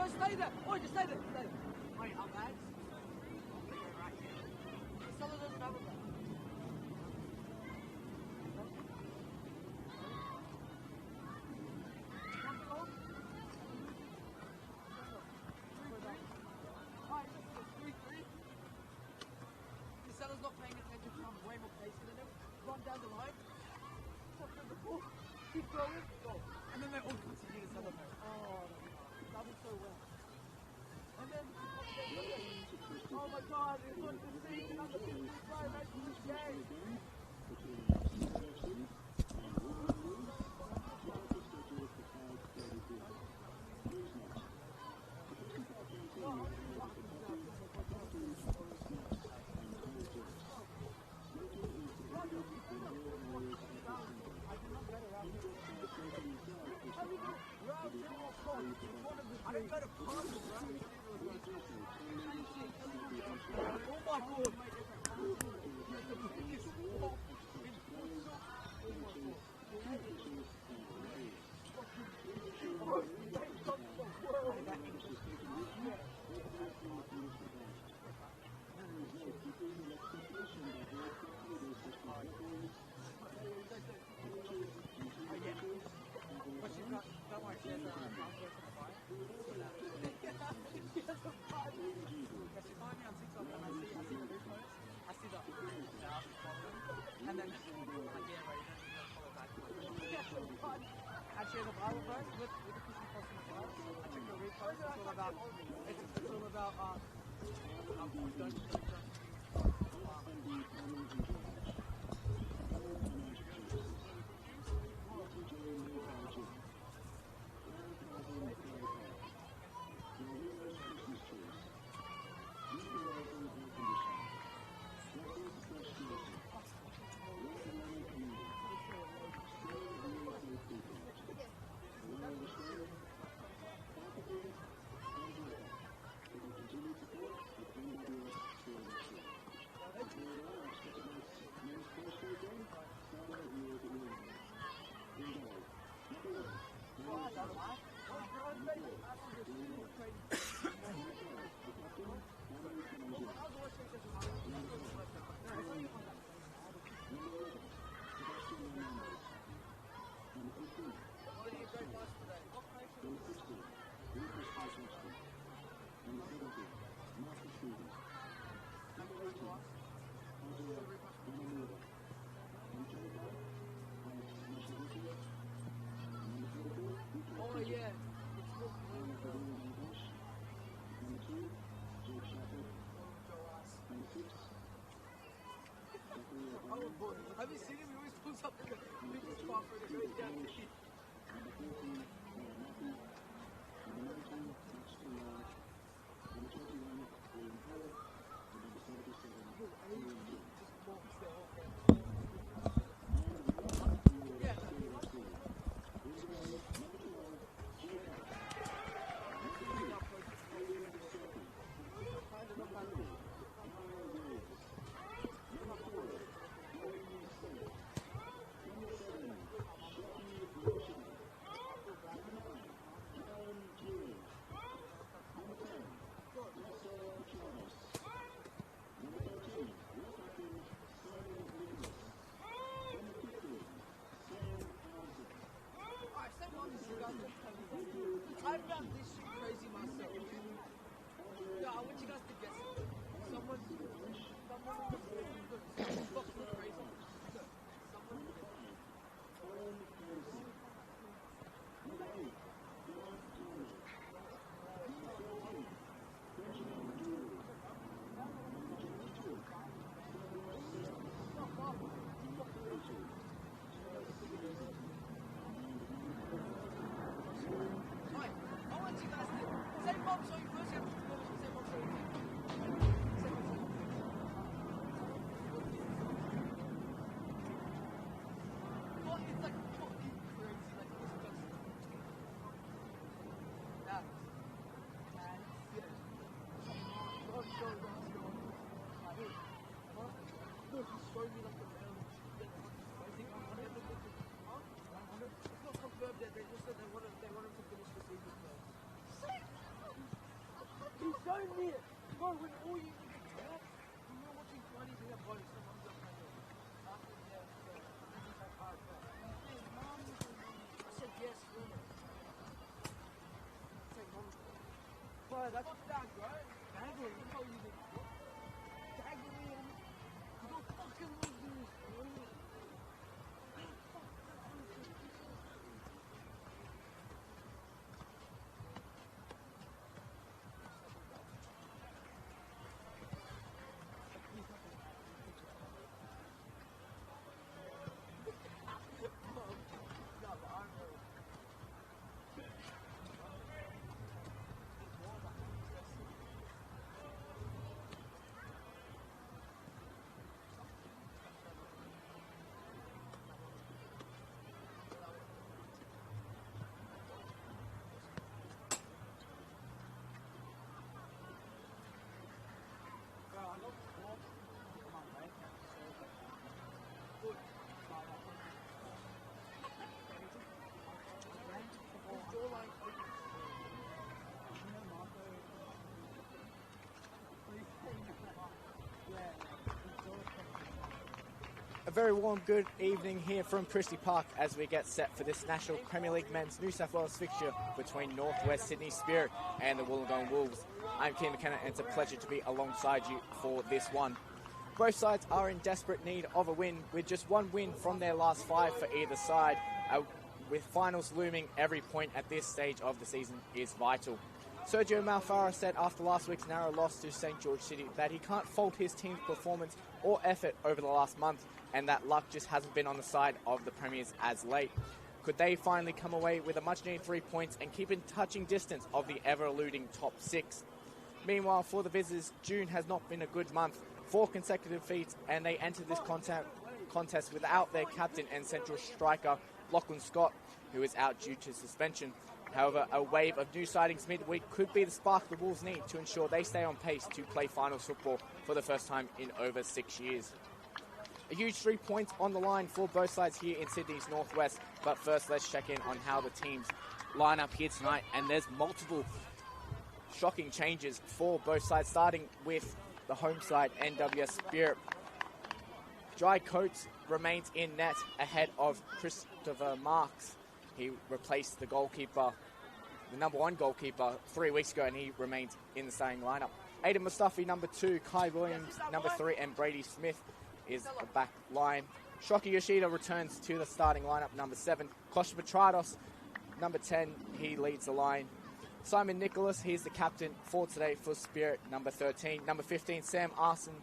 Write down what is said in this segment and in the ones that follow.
go, stay there. Oi, just stay there. Stay there. Wait, our bags? They go right here. Some of them have a bag. Not paying attention to I'm way more patient than him. Run down the line, stop through the ball, keep going, go. And then they all continue to celebrate. Oh, that was so well. And then, oh my god, it was the season of the 50th try making this game. I didn't go to Park, right? Oh my god! The biggest walk in futsal. And then, actually, the Bible verse with the Christian post in the Bible, I checked the repost. It's all about, oh yeah. Have you seen him? He always pulls up in the biggest spot for the goes down the sheet. I found this shit crazy myself. Yeah, I want you guys to guess it. Someone in the box look crazy. They just said they wanted to finish the season first. don't need it. Bro, when all you need is talk, when you're watching 20 minute bro, someone's up my head. After this is like hard work. I said yes, really. I said mom. Bro, that's what's that, bro. Daggering, that's how you think. Daggering. You don't fucking love this, bro. A very warm good evening here from Christie Park as we get set for this National Premier League Men's New South Wales fixture between Northwest Sydney Spirit and the Wollongong Wolves. I'm Keane McKenna and it's a pleasure to be alongside you for this one. Both sides are in desperate need of a win, with just one win from their last 5 for either side. With finals looming, every point at this stage of the season is vital. Sergio Malfara said after last week's narrow loss to St George City that he can't fault his team's performance or effort over the last month, and that luck just hasn't been on the side of the Premiers as late. Could they finally come away with a much-needed 3 points and keep in touching distance of the ever-eluding top 6? Meanwhile, for the visitors, June has not been a good month. 4 consecutive defeats, and they entered this contest without their captain and central striker, Lachlan Scott, who is out due to suspension. However, a wave of new sightings midweek could be the spark the Wolves need to ensure they stay on pace to play finals football for the first time in over 6 years. A huge 3 points on the line for both sides here in Sydney's Northwest. But first, let's check in on how the teams line up here tonight. And there's multiple shocking changes for both sides, starting with the home side, NWS Spirit. Jai Coates remains in net ahead of Christopher Marks. He replaced the goalkeeper, the number 1 goalkeeper, 3 weeks ago, and he remains in the starting lineup. Aidan Mustafi, number 2, Kai Williams, number 3, and Brady Smith is the back line. Shoki Yoshida returns to the starting lineup, number 7. Kosha Petrados, number 10, he leads the line. Simon Nicholas, he's the captain for today for Spirit, number 13. Number 15, Sam Arson.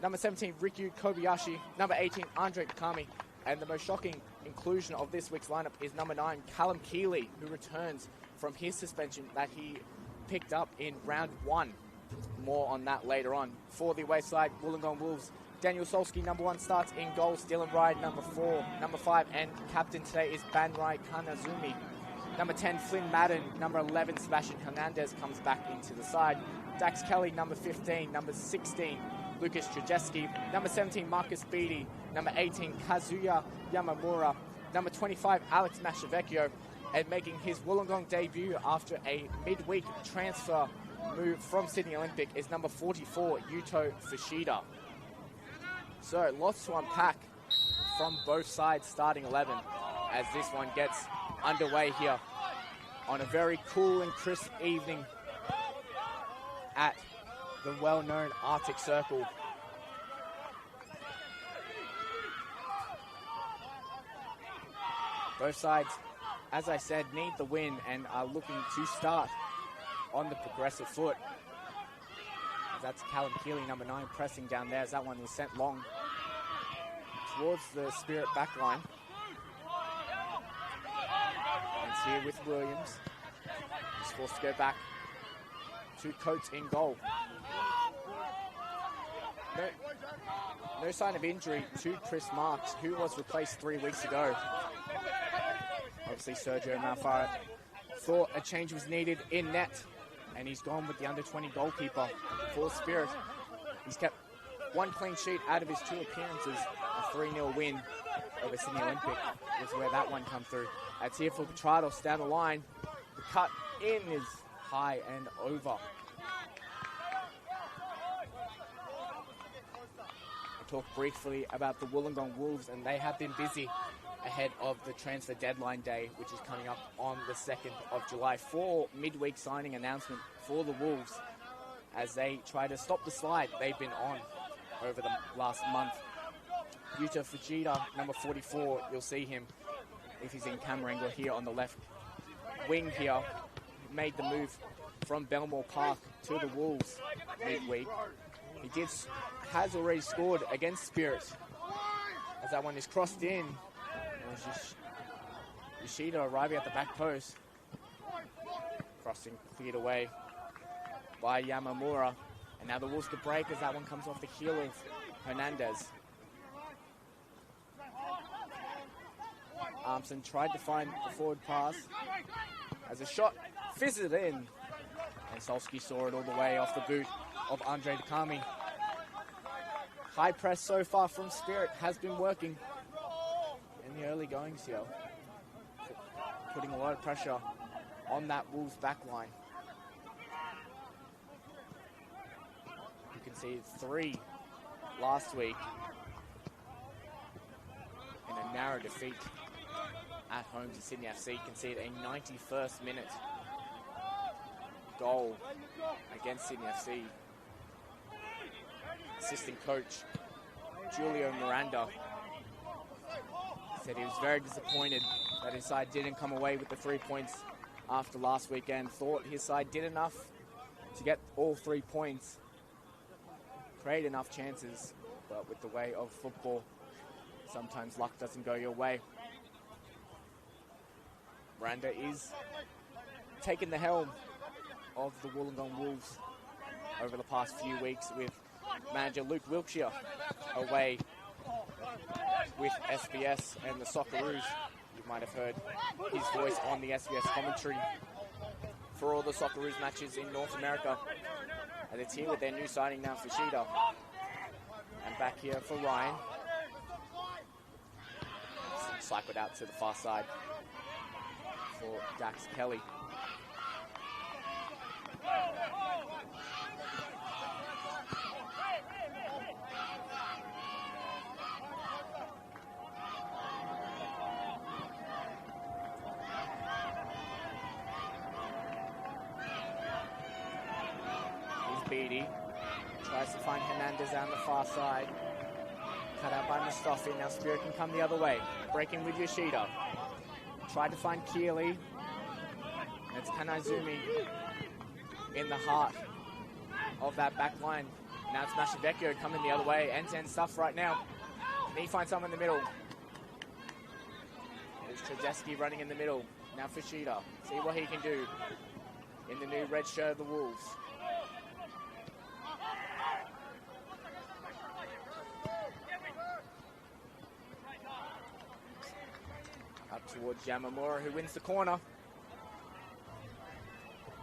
Number 17, Rikyu Kobayashi. Number 18, Andre Kami. And the most shocking inclusion of this week's lineup is number 9, Callum Keeley, who returns from his suspension that he picked up in round 1. More on that later on. For the away side, Wollongong Wolves, Daniel Solski, number 1, starts in goals. Dylan Wright, number 4. Number 5, and captain today is Banrai Kanazumi. Number 10, Flynn Madden. Number 11, Sebastian Hernandez comes back into the side. Dax Kelly, number 15. Number 16, Lucas Trzeski. Number 17, Marcus Beattie. Number 18, Kazuya Yamamura. Number 25, Alex Mashavecchio. And making his Wollongong debut after a midweek transfer move from Sydney Olympic is number 44, Yuto Fushida. So lots to unpack from both sides starting 11 as this one gets underway here on a very cool and crisp evening at the well-known Arctic Circle. Both sides, as I said, need the win and are looking to start on the progressive foot. That's Callum Keeley, number 9, pressing down there as that one was sent long towards the Spirit backline. And it's here with Williams. He's forced to go back to Coates in goal. No sign of injury to Chris Marks, who was replaced 3 weeks ago. Obviously, Sergio Malfara thought a change was needed in net, and he's gone with the under-20 goalkeeper for Spirit. He's kept 1 clean sheet out of his 2 appearances. A 3-0 win over Sydney Olympic was where that one come through. It's here for Petrados down the line. The cut in is high and over. talk briefly about the Wollongong Wolves, and they have been busy ahead of the transfer deadline day, which is coming up on the 2nd of July, for midweek signing announcement for the Wolves as they try to stop the slide they've been on over the last month. Yuta Fujita, number 44, you'll see him if he's in camera angle here on the left wing here, made the move from Belmore Park to the Wolves midweek. He has already scored against Spirit as that one is crossed in. It was Yoshida arriving at the back post. Crossing cleared away by Yamamura. And now the Wolves could break as that one comes off the heel of Hernandez. Armson tried to find the forward pass as a shot fizzed in. And Solsky saw it all the way off the boot of Andre Dakami. High press so far from Spirit has been working in the early goings here, putting a lot of pressure on that Wolves back line. You can see 3 last week in a narrow defeat at home to Sydney FC. Conceded a 91st minute goal against Sydney FC. Assistant coach Julio Miranda said he was very disappointed that his side didn't come away with the 3 points after last weekend. Thought his side did enough to get all 3 points, create enough chances, but with the way of football, sometimes luck doesn't go your way. Miranda is taking the helm of the Wollongong Wolves over the past few weeks, with manager Luke Wiltshire away with SBS and the Socceroos. You might have heard his voice on the SBS commentary for all the Socceroos matches in North America. And it's here with their new signing now, Fujita. And back here for Ryan. Cycled out to the far side for Dax Kelly. Beatty tries to find Hernandez down the far side. Cut out by Mustafi. Now Spirit can come the other way. Breaking with Yoshida. Tried to find Keeley. It's Kanaizumi in the heart of that back line. Now it's Mashivecchio coming the other way. End-to-end stuff right now. Can he find someone in the middle? There's Trzeski running in the middle. Now Fujita. See what he can do in the new red shirt of the Wolves. Towards Yamamura, who wins the corner.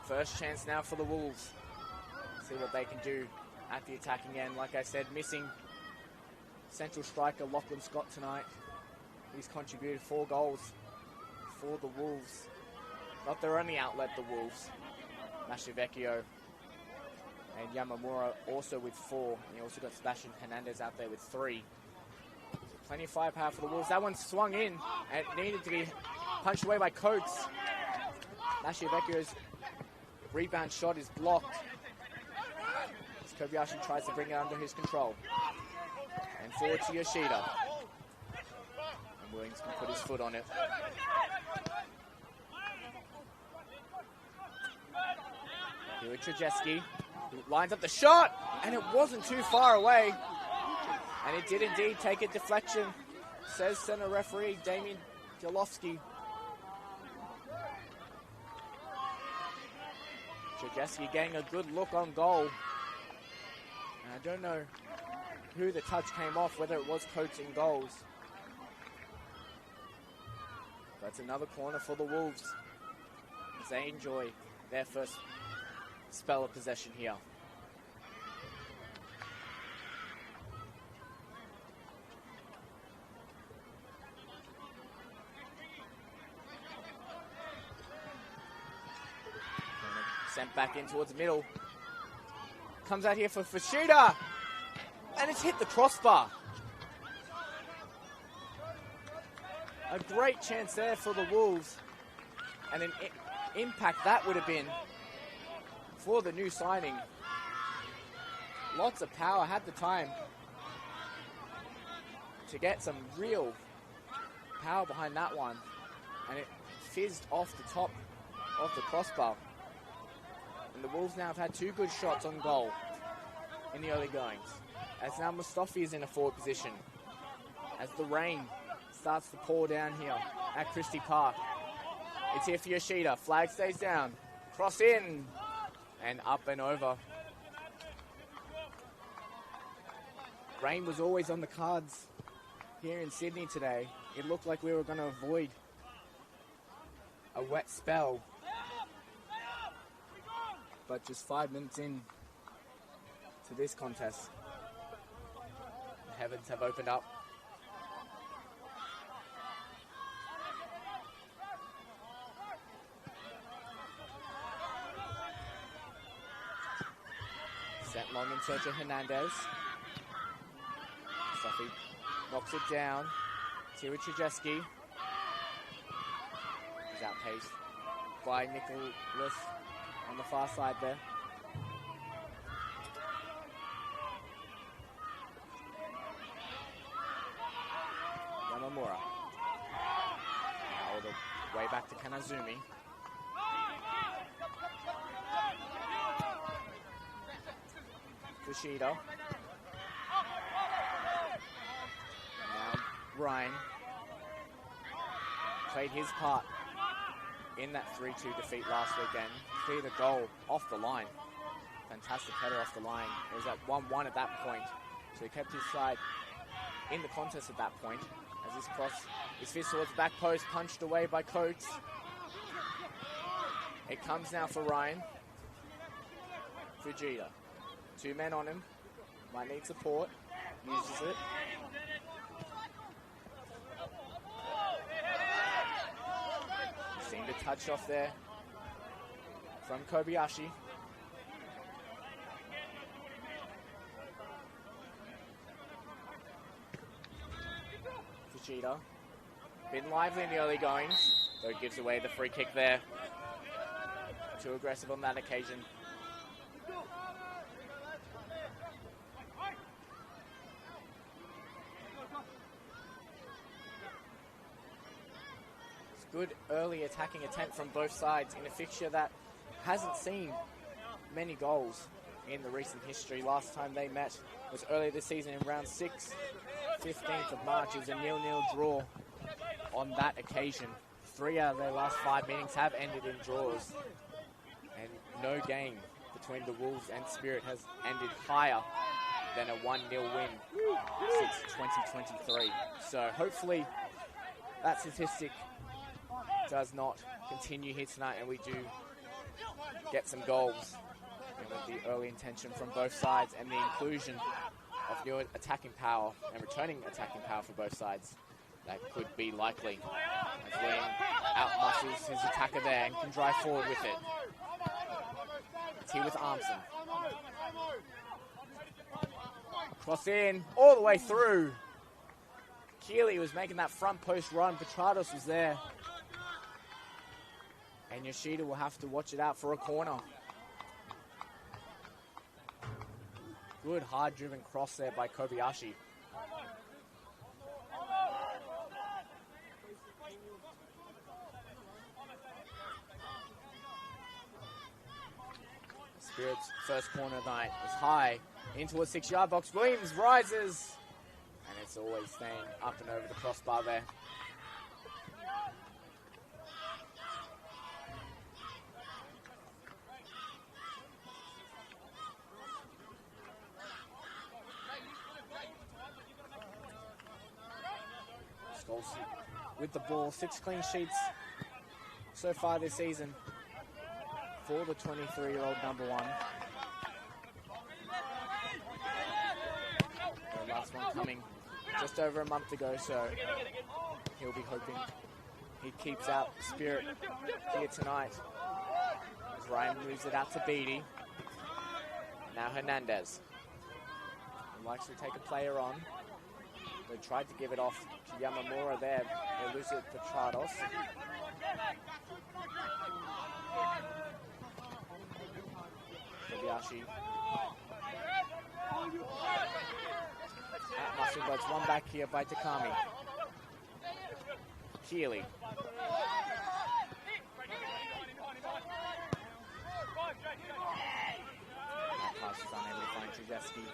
First chance now for the Wolves. See what they can do at the attacking end. Like I said, missing central striker Lachlan Scott tonight. He's contributed 4 goals for the Wolves. Not their only outlet, the Wolves. Mashivecchio and Yamamura also with 4. And you also got Sebastian Hernandez out there with 3. Plenty of firepower for the Wolves. That one swung in and needed to be punched away by Coates. Mashivecchio's rebound shot is blocked as Kobayashi tries to bring it under his control. And forward to Yoshida. And Williams can put his foot on it. Here with Trzeski, who lines up the shot, and it wasn't too far away. And it did indeed take a deflection, says center referee Damien Jolofsky. Trzeski getting a good look on goal. And I don't know who the touch came off, whether it was Coates in goals. But it's another corner for the Wolves as they enjoy their first spell of possession here. Sent back in towards the middle. Comes out here for Fujita. And it's hit the crossbar. A great chance there for the Wolves. And an impact that would have been for the new signing. Lots of power, had the time to get some real power behind that one. And it fizzed off the top of the crossbar. And the Wolves now have had 2 good shots on goal in the early goings. As now Mustafi is in a forward position. As the rain starts to pour down here at Christie Park. It's here for Yoshida. Flag stays down. Cross in. And up and over. Rain was always on the cards here in Sydney today. It looked like we were going to avoid a wet spell. But just 5 minutes in to this contest, the heavens have opened up. Sent long in search of Hernandez. Mustafi knocks it down. Tira Trzajeski. He's outpaced by Nicholas on the far side there. Yamamura. Now all the way back to Kanazumi. Kushida. Now Ryan played his part in that 3-2 defeat last weekend. Cleared a goal off the line. Fantastic header off the line. It was at 1-1 at that point. So he kept his side in the contest at that point. As this cross is fizzed towards the back post, punched away by Coates. It comes now for Ryan. Fujita. 2 men on him. Might need support. Uses it. Seemed a touch off there from Kobayashi. Fujita. Been lively in the early goings, though it gives away the free kick there. Too aggressive on that occasion. Good early attacking attempt from both sides in a fixture that hasn't seen many goals in the recent history. Last time they met was earlier this season in round 6, 15th of March. It was a 0-0 draw on that occasion. 3 out of their last 5 meetings have ended in draws. And no game between the Wolves and Spirit has ended higher than a 1-0 win since 2023. So hopefully that statistic does not continue here tonight and we do get some goals. And with the early intention from both sides and the inclusion of new attacking power and returning attacking power for both sides, that could be likely. As William outmuscles his attacker there and can drive forward with it. It's here with Armson. Cross in, all the way through. Keeley was making that front post run. Petrados was there. And Yoshida will have to watch it out for a corner. Good hard-driven cross there by Kobayashi. Spirit's first corner of the night is high into a 6-yard box. Williams rises. And it's always staying up and over the crossbar there. With the ball, 6 clean sheets so far this season for the 23-year-old number 1. The last one coming just over a month ago, so he'll be hoping he keeps out Spirit here tonight. As Ryan moves it out to Beattie. Now Hernandez. likes to take a player on. They tried to give it off to Yamamura there. They lose it to Trados. Kobayashi. At Mussing, but it's one back here by Takami. Keeley. That pass is unable to find Trudevsky.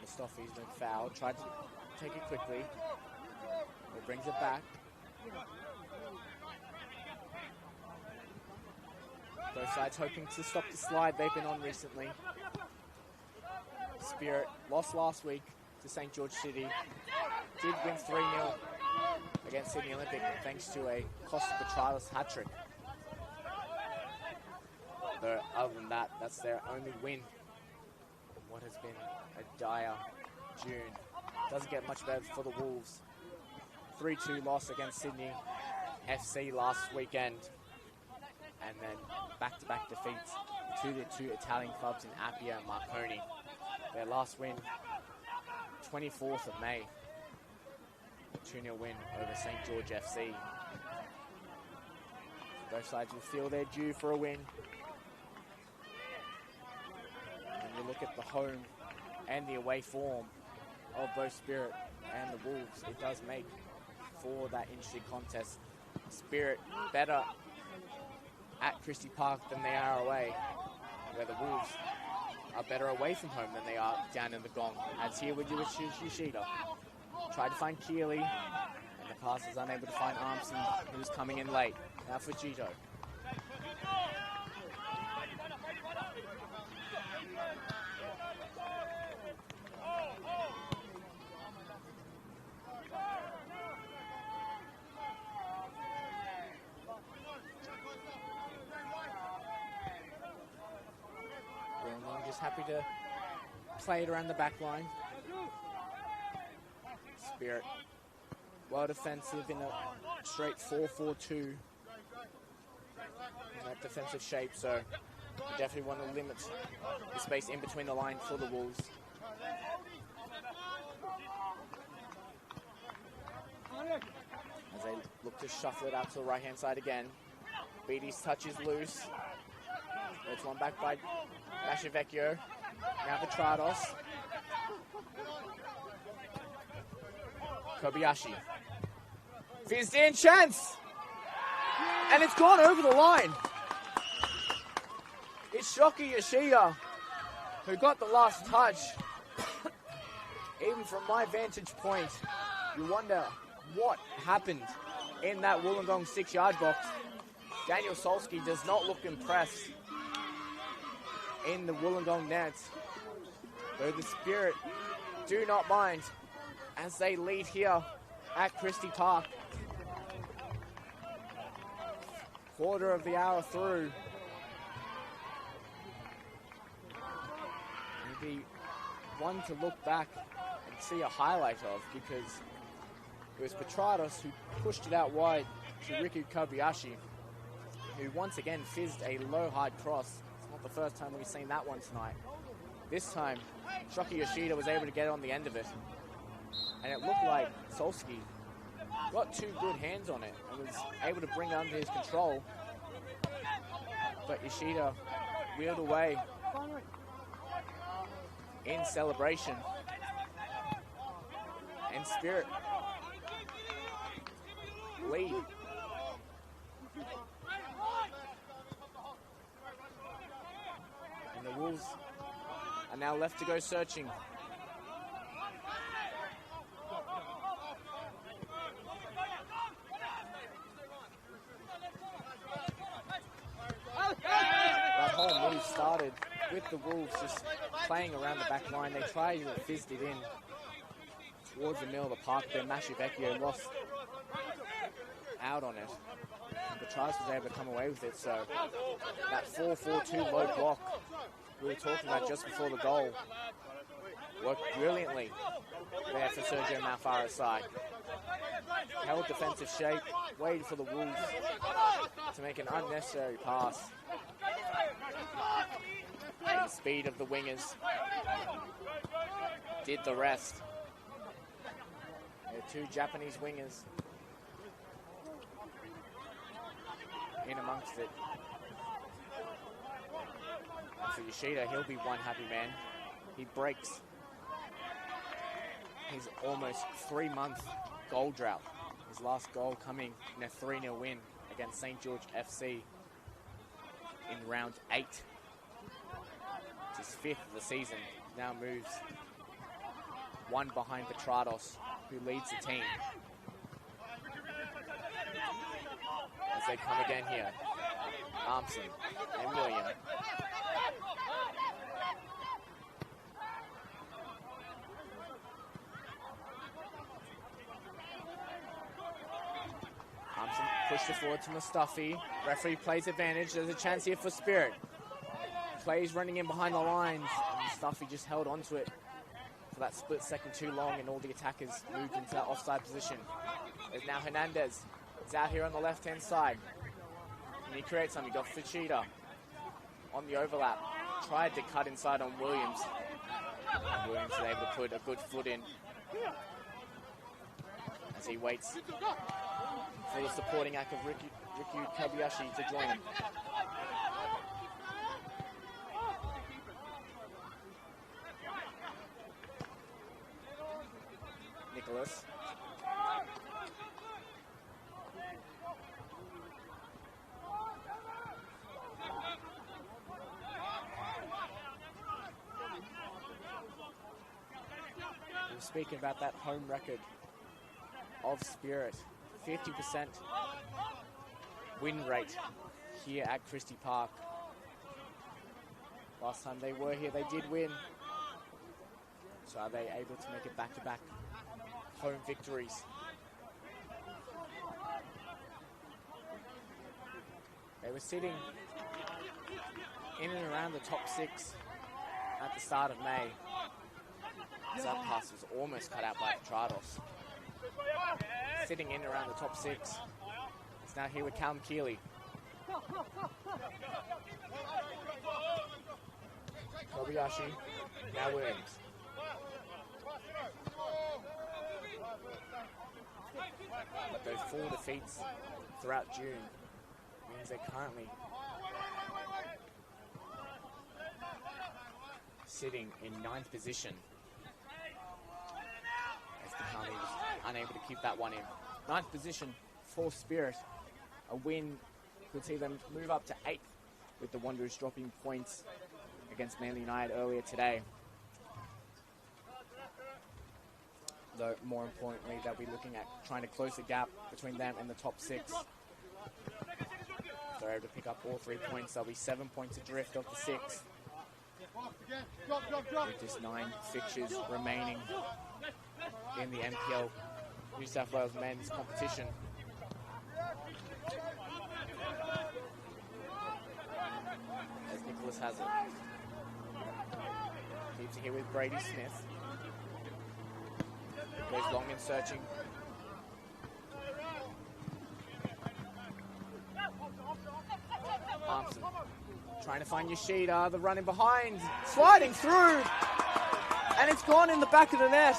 Mustafi's been fouled, tried to take it quickly. It brings it back. Both sides hoping to stop the slide they've been on recently. Spirit lost last week to St. George City. Did win 3-0 against Sydney Olympic thanks to a Costa Petralis hat-trick. Though other than that, that's their only win in what has been a dire June. Doesn't get much better for the Wolves. 3-2 loss against Sydney FC last weekend. And then back-to-back defeats to the two Italian clubs in Appia and Marconi. Their last win, 24th of May. 2-0 win over St. George FC. Both sides will feel they're due for a win. When you look at the home and the away form of both Spirit and the Wolves, it does make for that interesting contest. Spirit better at Christie Park than they are away, where the Wolves are better away from home than they are down in the Gong. As here with Yoshida. Tried to find Keeley, and the pass is unable to find Armson, who was coming in late. Now for Gito. Wollongong just happy to play it around the back line. Spirit well defensive in a straight 4-4-2 in that defensive shape, so you definitely want to limit the space in between the line for the Wolves. As they look to shuffle it out to the right hand side again. Beatty's touch is loose. It's one back by Mashavecchio. Now for Trados. Kobayashi. Fizzed in, chance! And it's gone over the line. It's Shoki Yoshida who got the last touch. Even from my vantage point, you wonder what happened in that Wollongong 6-yard box. Daniel Solsky does not look impressed in the Wollongong nets, though the Spirit do not mind as they lead here at Christie Park. Quarter of the hour through. Maybe one to look back and see a highlight of, because it was Petrados who pushed it out wide to Riku Kobayashi, who once again fizzed a low hard cross. It's not the first time we've seen that one tonight. This time, Shoki Yoshida was able to get on the end of it. And it looked like Solsky got two good hands on it and was able to bring it under his control. But Yoshida wheeled away in celebration. And Spirit lead. And the Wolves are now left to go searching. That whole move started with the Wolves just playing around the back line. They tried to fizzed it in towards the middle of the park. Then Mashavecchio lost out on it. But Charles was able to come away with it, so that 4-4-2 low block we were talking about just before the goal worked brilliantly there for Sergio Malfara's side. Held defensive shape, waited for the Wolves to make an unnecessary pass. And the speed of the wingers did the rest. There are two Japanese wingers in amongst it. And for Yoshida, he'll be one happy man. He breaks his almost 3-month goal drought. His last goal coming in a 3-0 win against St. George FC in round 8. It's his 5th of the season. Now moves one behind Petrados, who leads the team. As they come again here, Armson and William. Armson pushed it forward to Mustafi. Referee plays advantage. There's a chance here for Spirit. Plays running in behind the lines. Mustafi just held onto it for that split second too long, and all the attackers moved into that offside position. There's now Hernandez. He's out here on the left-hand side. And he creates something. Got Fachida on the overlap. Tried to cut inside on Williams. And Williams is able to put a good foot in as he waits for the supporting act of Riku Kobayashi to join him. Nicholas. We're speaking about that home record of Spirit. 50% win rate here at Christie Park. Last time they were here, they did win. So are they able to make it back-to-back home victories? They were sitting in and around the top 6 at the start of May. That pass was almost cut out by Petrados. Sitting in around the top 6. It's now here with Callum Keeley. Kobayashi, now Williams. But those 4 defeats throughout June means they're currently sitting in 9th position. As was unable to keep that one in. 9th position for Spirit. A win could see them move up to 8th, with the Wanderers dropping points against Manly United earlier today. Though more importantly, they'll be looking at trying to close the gap between them and the top 6. If they're able to pick up all 3 points, they'll be 7 points adrift of the 6. With just 9 fixtures remaining in the NPL New South Wales men's competition. As Nicholas has it. Keeps it here with Brady Smith. Goes long and searching. Armson trying to find Yoshida, the running behind, sliding through, and it's gone in the back of the net.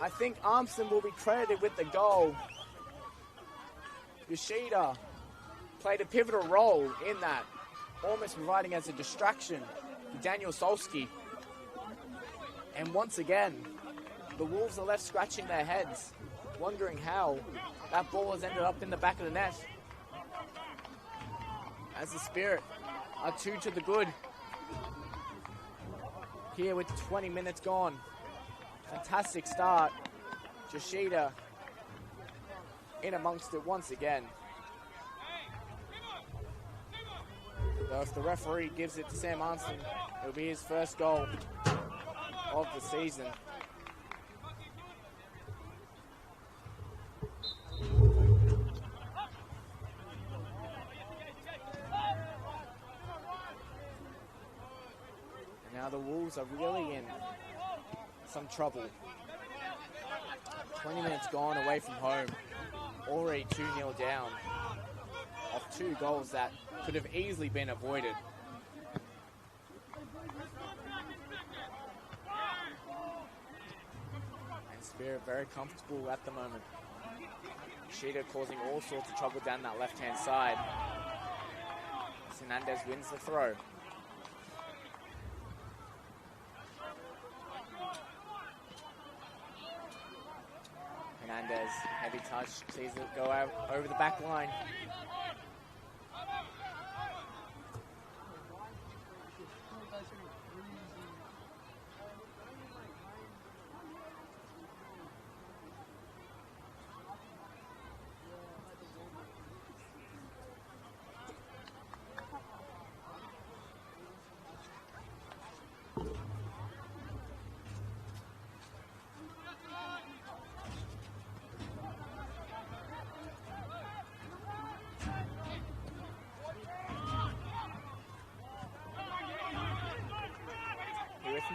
I think Armson will be credited with the goal. Yoshida played a pivotal role in that, almost providing as a distraction to Daniel Solski. And once again, the Wolves are left scratching their heads, wondering how that ball has ended up in the back of the net. As the Spirit are 2 to the good. Here with 20 minutes gone. Fantastic start. Yoshida in amongst it once again. So if the referee gives it to Sam Armson, it'll be his first goal of the season. Now the Wolves are really in some trouble. 20 minutes gone away from home. Already 2-0 down off 2 goals that could have easily been avoided. And Spirit very comfortable at the moment. Sheeta causing all sorts of trouble down that left-hand side. Hernandez wins the throw. Hernandez, heavy touch, sees it go out over the back line.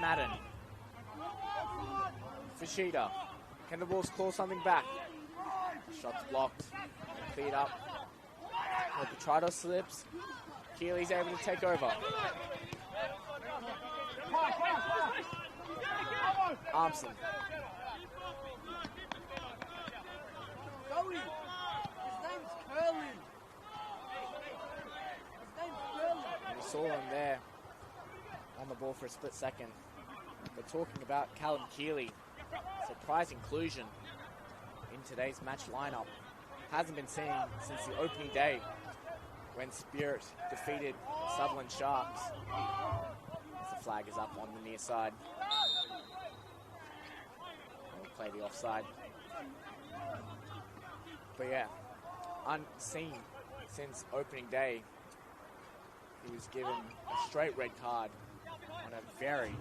Madden. Fashida. Can the Wolves call something back? Shots blocked. Cleared up. Petrado slips. Keely's able to take over. Armson. His name's Curlin. We saw him there on the ball for a split second. We're talking about Callum Keely. Surprise inclusion in today's match lineup. Hasn't been seen since the opening day when Spirit defeated Sutherland Sharks. As the flag is up on the near side. We'll play the offside. But yeah, unseen since opening day. He was given a straight red card on a very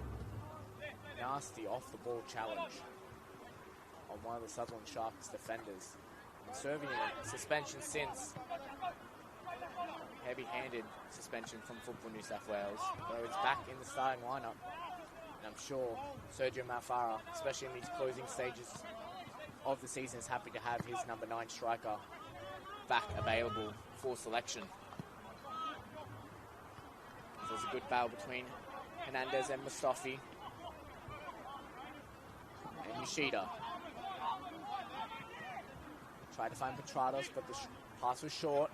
nasty off-the-ball challenge on one of the Sutherland Sharks defenders. And serving a suspension since. Heavy-handed suspension from Football New South Wales. Though it's back in the starting lineup. And I'm sure Sergio Malfara, especially in these closing stages of the season, is happy to have his number 9 striker back available for selection. There's a good battle between Hernandez and Mustafi. And Yoshida. Tried to find Petrados, but the pass was short.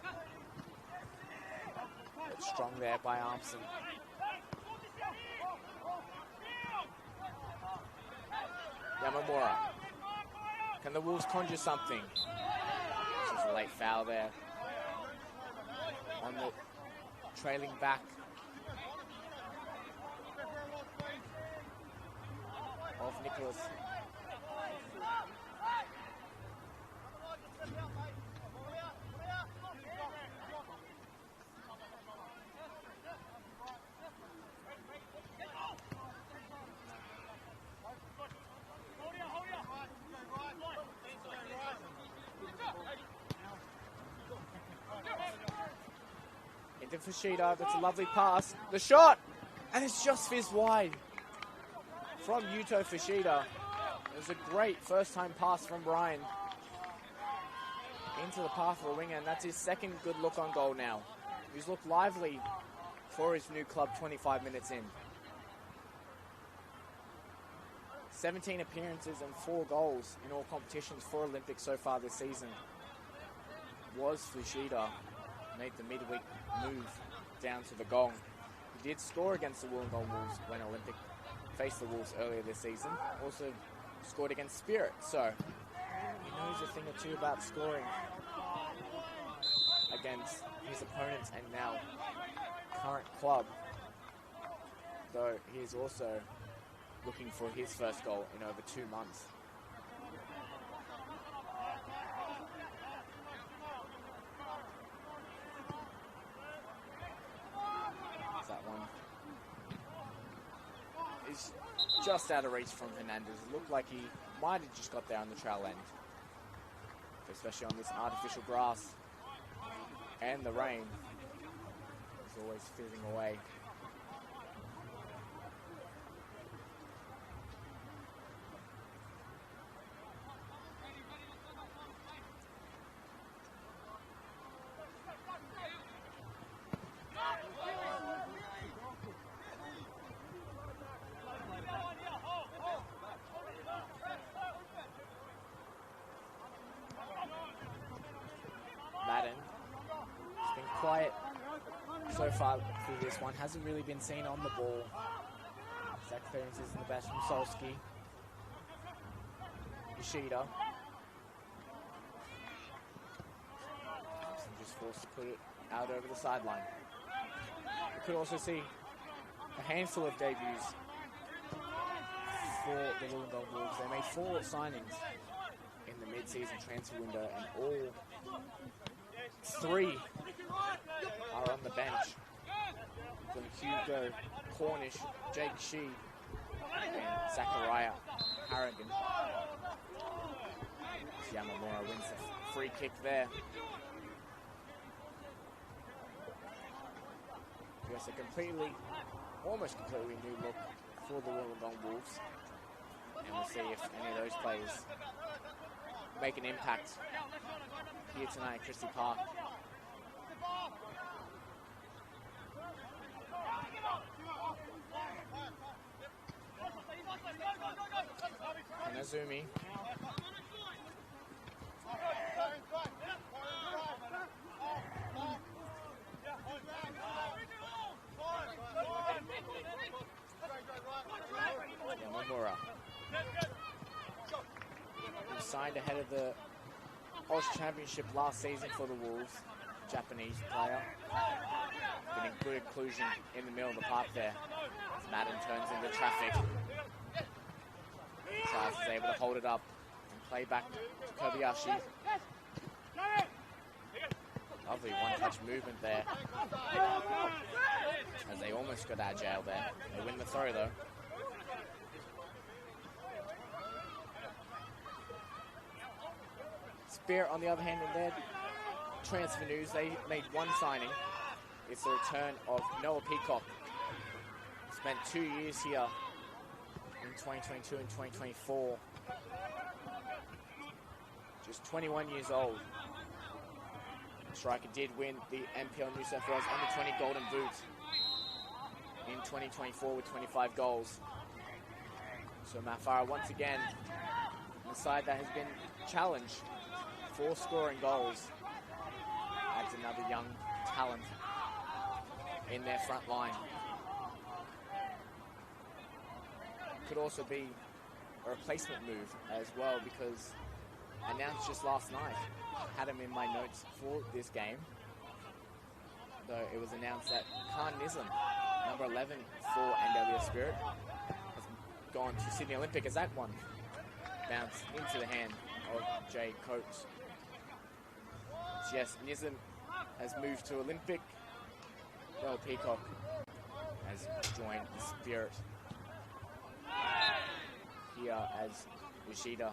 But strong there by Armson. Yamamura. Can the Wolves conjure something? This is a late foul there. On the trailing back of Nicholas. Into Fashida, that's a lovely pass. The shot! And it's just fizzed wide from Yuto Fashida. It was a great first-time pass from Brian into the path of a winger, and that's his second good look on goal now. He's looked lively for his new club 25 minutes in. 17 appearances and 4 goals in all competitions for Olympics so far this season. Was Fashida. Made the midweek move down to the Gong. He did score against the Wollongong Wolves when Olympic faced the Wolves earlier this season. Also scored against Spirit, so he knows a thing or two about scoring against his opponents and now current club. Though he is also looking for his first goal in over 2 months. Is just out of reach from Hernandez. It looked like he might have just got there on the trail end. Especially on this artificial grass. And the rain is always fizzing away. quiet so far through this one. Hasn't really been seen on the ball. Zach clearance is in the best from Solski. Yoshida. Thompson just forced to put it out over the sideline. We could also see a handful of debuts for the Wollongong Wolves. They made 4 signings in the mid-season transfer window, and all 3 are on the bench. From Hugo Cornish, Jake Shee, and Zachariah Harrigan. Yamamura wins the free kick there. Yes, a almost completely new look for the Wollongong Wolves. And we'll see if any of those players make an impact here tonight at Christie Park. And Azumi. Yamamura. He signed ahead of the Oz Championship last season for the Wolves. Japanese player. Getting good inclusion in the middle of the park there. As Madden turns into traffic. Charles is able to hold it up and play back to Kobayashi. Lovely one-touch movement there. As they almost got out of jail there. They win the throw though. Spirit, on the other hand, in their transfer news, they made 1 signing. It's the return of Noah Peacock. Spent 2 years here in 2022 and 2024. Just 21 years old. Striker did win the NPL New South Wales Under-20 Golden Boot in 2024 with 25 goals. So Mafara once again, the side that has been challenged for scoring goals, adds another young talent in their front line. Could also be a replacement move as well, because announced just last night, had him in my notes for this game, though it was announced that Khan Nislam, number 11 for NWS Spirit, has gone to Sydney Olympic, as that one bounced into the hand of Jay Coates. So yes, Nislam has moved to Olympic. Noah Peacock has joined the Spirit here as Yoshida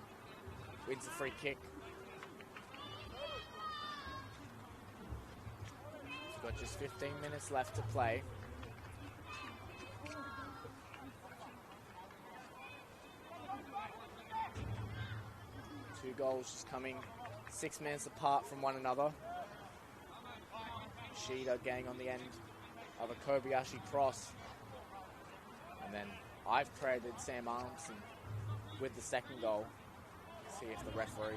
wins the free kick. We've got just 15 minutes left to play. Two goals just coming 6 minutes apart from one another. Yoshida getting on the end of a Kobayashi cross. And then I've credited Sam Armson with the second goal. See if the referee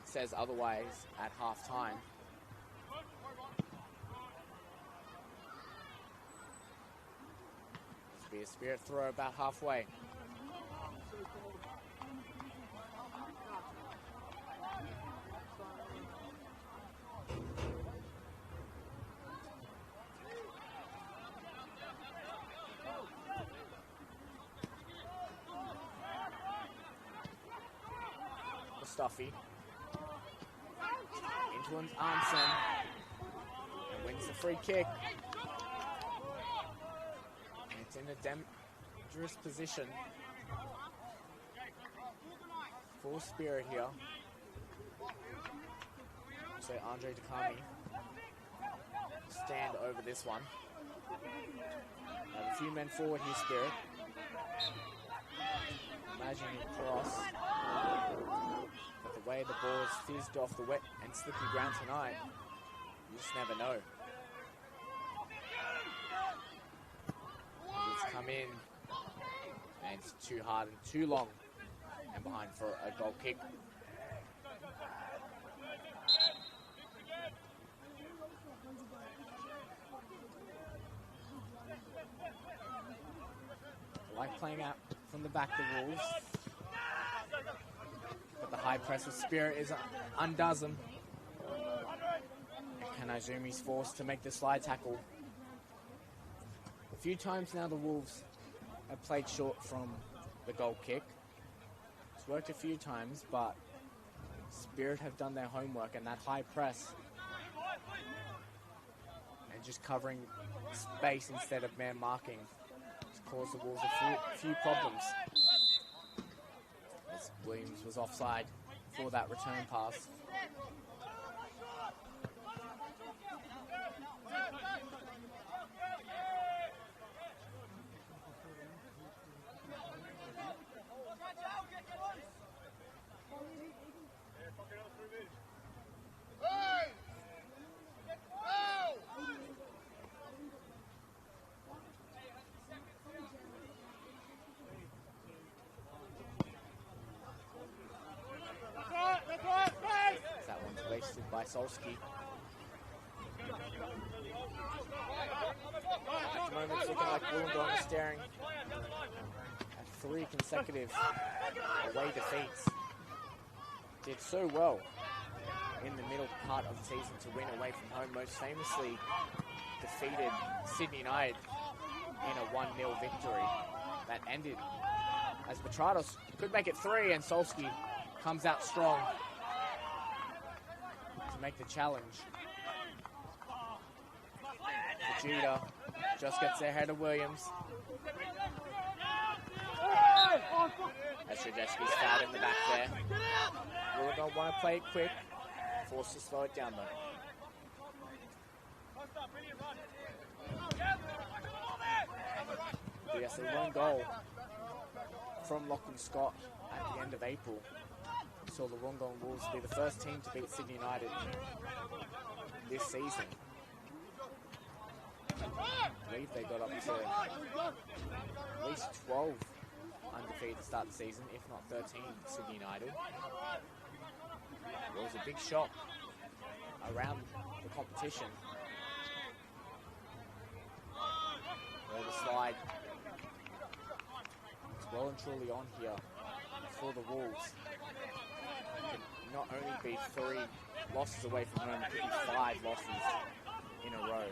says otherwise at half time. This will be a Spirit throw about halfway. Stuffy into an Armson and wins the free kick. And it's in a dangerous position for Spirit here. So Andre Dakami stand over this one. Have a few men forward here, Spirit. Imagine a cross. But the way the ball is fizzed off the wet and slippy ground tonight, you just never know. It's come in, and it's too hard and too long, and behind for a goal kick. playing out from the back of the Wolves. But the high press of Spirit undoes them. And Kanazumi's forced to make the slide tackle. A few times now the Wolves have played short from the goal kick. It's worked a few times, but Spirit have done their homework, and that high press and just covering space instead of man marking has caused the Wolves a few problems. As Williams was offside for that return pass. That one's wasted by Solski. At the moment, it's looking like Wollongong is staring at 3 consecutive away defeats. Did so well in the middle part of the season to win away from home, most famously defeated Sydney United in a 1-0 victory that ended as Petrados could make it 3, and Solski comes out strong to make the challenge. Vegeta just gets there ahead of Williams. As Trajewski's fouled in the back there. Wollongong want to play it quick, forced to slow it down though. But yes, a one goal from Lachlan Scott at the end of April saw the Wollongong Wolves be the first team to beat Sydney United this season. I believe they got up to at least 12 undefeated to start the season, if not 13, Sydney United. It was a big shock around the competition. Well, the slide is well and truly on here for the Wolves. It can not only be 3 losses away from home, it could be 5 losses in a row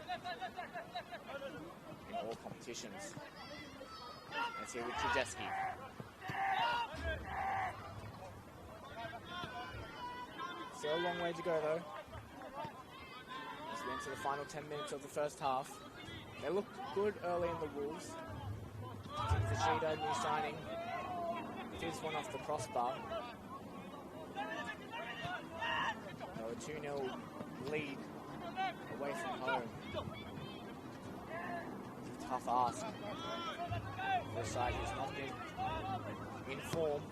in all competitions. Let's hear with Trajewski. Still a long way to go though. As we enter the final 10 minutes of the first half. They looked good early in the Wolves. Fashida, new signing. Gives one off the crossbar. So a 2-0 lead away from home. It's a tough ask for a side who's not in form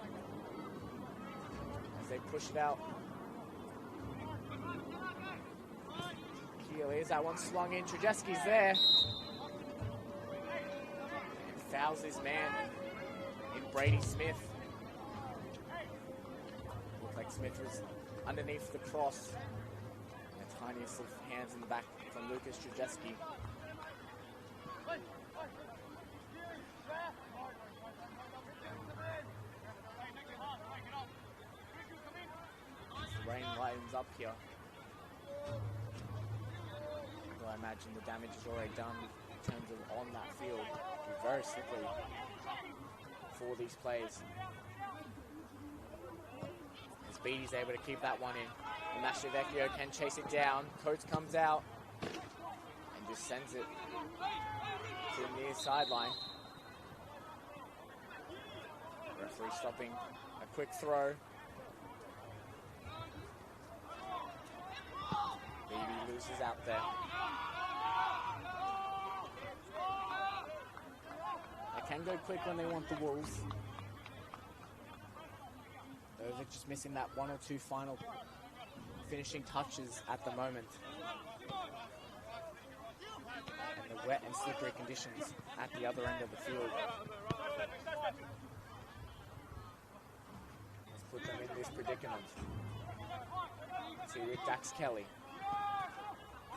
as they push it out. Here's that one swung in. Trajewski's there. And fouls his man in Brady Smith. Looked like Smith was underneath the cross. The tiniest of hands in the back from Lucas Trajewski. The rain lightens up here. I imagine the damage is already done in terms of on that field. It'll be very slippery for these players. As Beatty's able to keep that one in. And Mashavecchio can chase it down. Coates comes out and just sends it to the near sideline. Referee stopping a quick throw. Beatty loses out there. They can go quick when they want the Wolves. They're just missing that 1 or 2 final finishing touches at the moment. And the wet and slippery conditions at the other end of the field has put them in this predicament. See with Dax Kelly.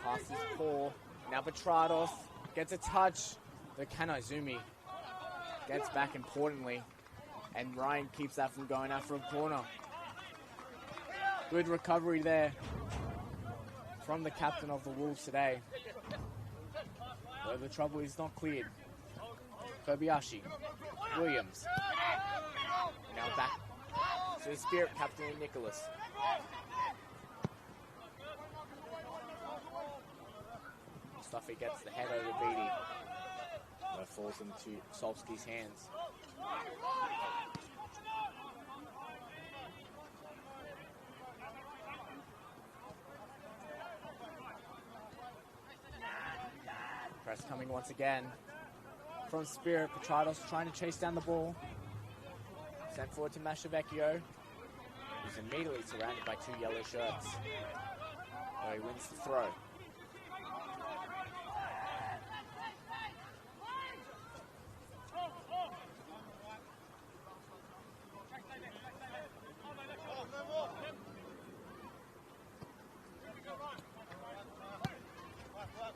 Pass is poor. Now Petrados gets a touch. But Kanaizumi gets back importantly, and Ryan keeps that from going out for a corner. Good recovery there from the captain of the Wolves today. Though the trouble is not cleared. Kobayashi, Williams. Now back to the Spirit captain, Nicholas. Stuffy gets the head over Beatty. It falls into Solski's hands. Press coming once again from Spirit. Petrados trying to chase down the ball. Sent forward to Mashavecchio, who's immediately surrounded by two yellow shirts. He wins the throw.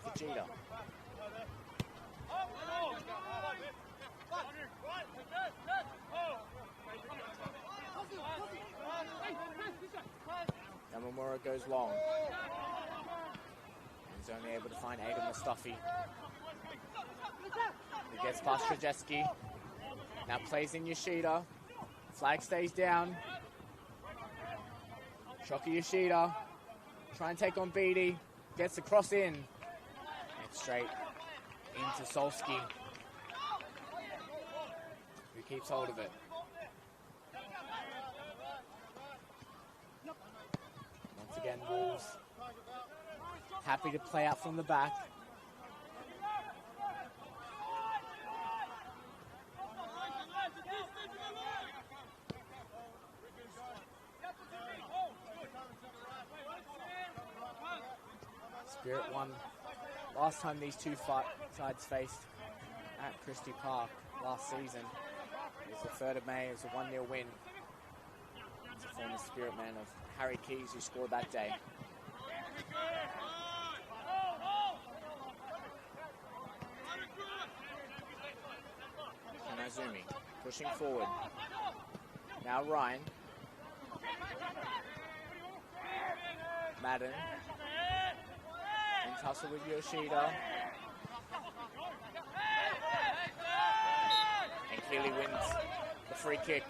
Fujita. Yamamura goes long. He's only able to find Aidan Mustafi. He gets past Krajewski. Now plays in Yoshida. Flag stays down. Shoki Yoshida. Try and take on Beatty. Gets the cross in. And straight into Solski, who keeps hold of it. Once again, Wolves happy to play out from the back. Spirit won last time these two sides faced at Christie Park last season. It was the 3rd of May. It was a 1-0 win. It's a former Spirit man of Harry Keys who scored that day. Kanazumi pushing forward. Now Ryan. Madden. Tussle with Yoshida. And Keeley wins the free kick.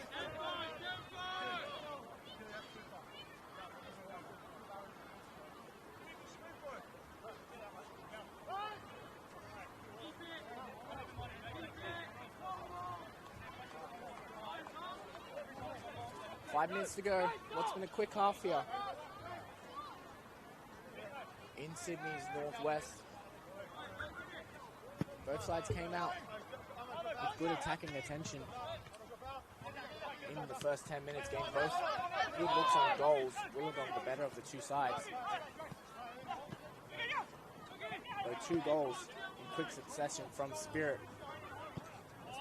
Five minutes to go. What's been a quick half here in Sydney's Northwest. Both sides came out with good attacking attention in the first 10 minutes. Game both good looks on goals. Wollongong the better of the two sides. Though 2 goals in quick succession from Spirit.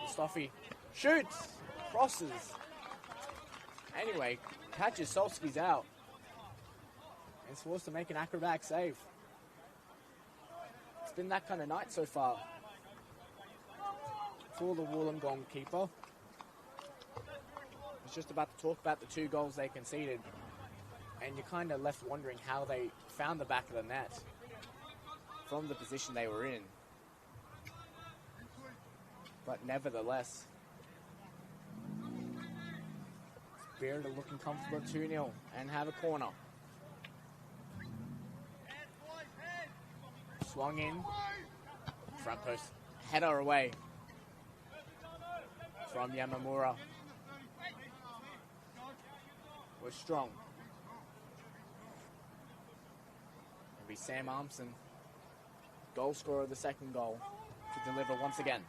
Mustafi shoots, crosses. Anyway, catches Solski's out. And is forced to make an acrobatic save. It's been that kind of night so far for the Wollongong keeper. I was just about to talk about the 2 goals they conceded, and you're kind of left wondering how they found the back of the net from the position they were in. But nevertheless, Spirit are looking comfortable at 2-0 and have a corner. Swung in, front post, header away from Yamamura. Was strong. It'll be Sam Armson, goal scorer of the second goal, to deliver once again.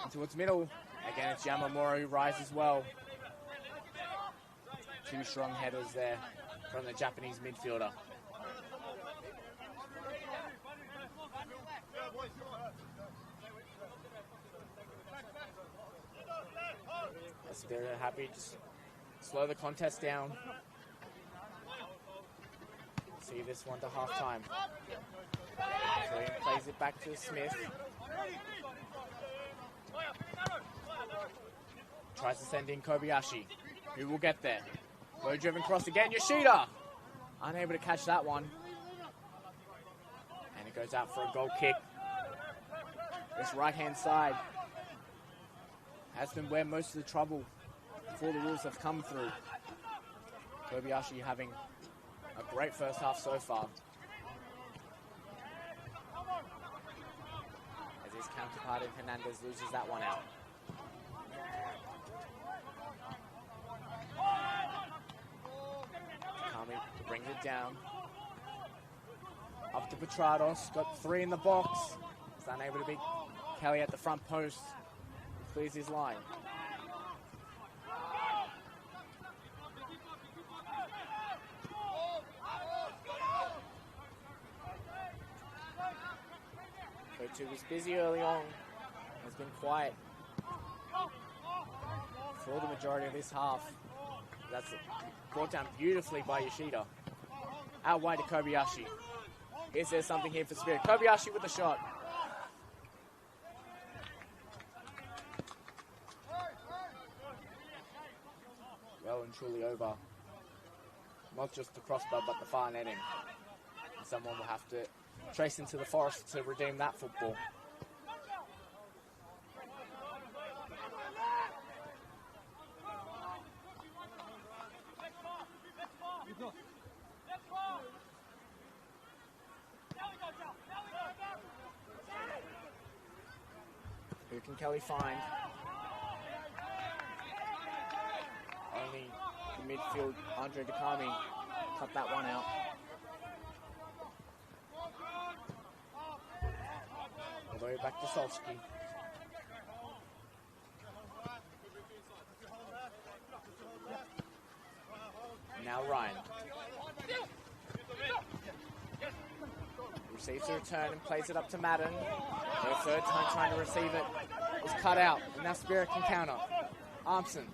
Into its middle, again it's Yamamura who rises well. 2 strong headers there from the Japanese midfielder. Spirit are happy to slow the contest down. See this one to half time. William plays it back to Smith. Tries to send in Kobayashi, who will get there. Low driven cross again, Yoshida! Unable to catch that one. And it goes out for a goal kick. This right-hand side has been where most of the trouble for the Wolves have come through. Kobayashi having a great first half so far. As his counterpart in Hernandez loses that one out. Takami brings it down. Up to Petrados, got 3 in the box. He's unable to beat Kelly at the front post. Clears his line. Kotu was busy early on, has been quiet for the majority of this half. That's brought down beautifully by Yoshida. Out wide to Kobayashi. Is there something here for Spirit? Kobayashi with the shot. Well and truly over. Not just the crossbar, but the far netting. Someone will have to trace into the forest to redeem that football. Who can Kelly find? Only the midfield, Andre Takami, cut that one out. All the way back to Solsky. Now Ryan. Receives the return and plays it up to Madden. For the third time trying to receive it. Was cut out. And now Spirit can counter. Armson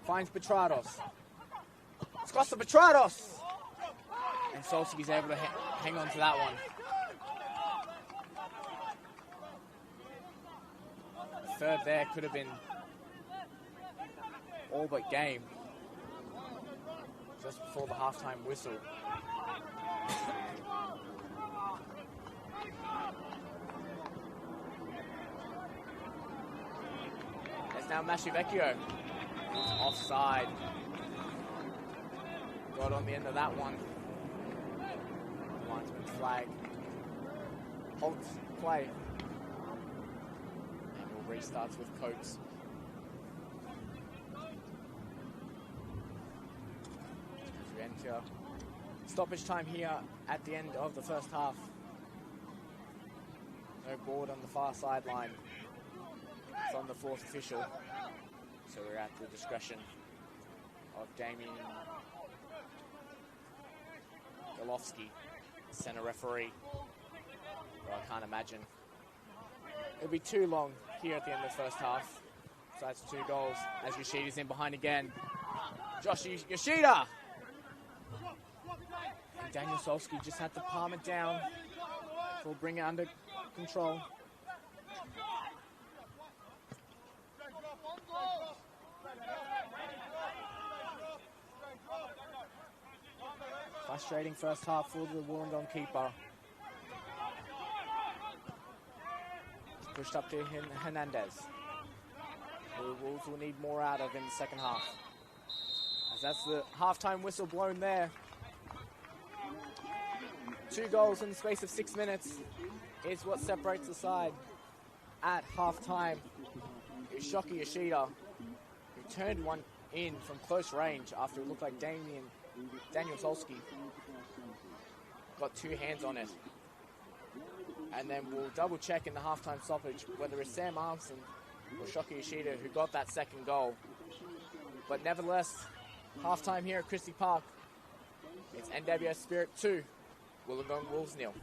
finds Petrados. Scott to Petrados! And Solsky's able to hang on to that one. The third there could have been all but game. Just before the halftime whistle. There's now Mashivecchio. Offside. Got on the end of that one. Linesman flag. Holds play. And we'll restarts with Coates. As we enter stoppage time here at the end of the first half. No board on the far sideline from the fourth official. So we're at the discretion of Damien Golovsky, the centre referee. Well, I can't imagine it'll be too long here at the end of the first half. So that's 2 goals as Yoshida's in behind again. Josh Yoshida! And Daniel Solsky just had to palm it down to bring it under control. Frustrating first half for the Wollongong keeper. Pushed up to Hernandez. The Wolves will need more out of in the second half. As that's the halftime whistle blown there. 2 goals in the space of 6 minutes is what separates the side at halftime. Shoki Yoshida, who turned one in from close range after it looked like Daniel Solsky got 2 hands on it. And then we'll double check in the halftime stoppage whether it's Sam Armson or Shoki Yoshida who got that second goal. But nevertheless, halftime here at Christie Park, it's NWS Spirit 2, Wollongong Wolves 0.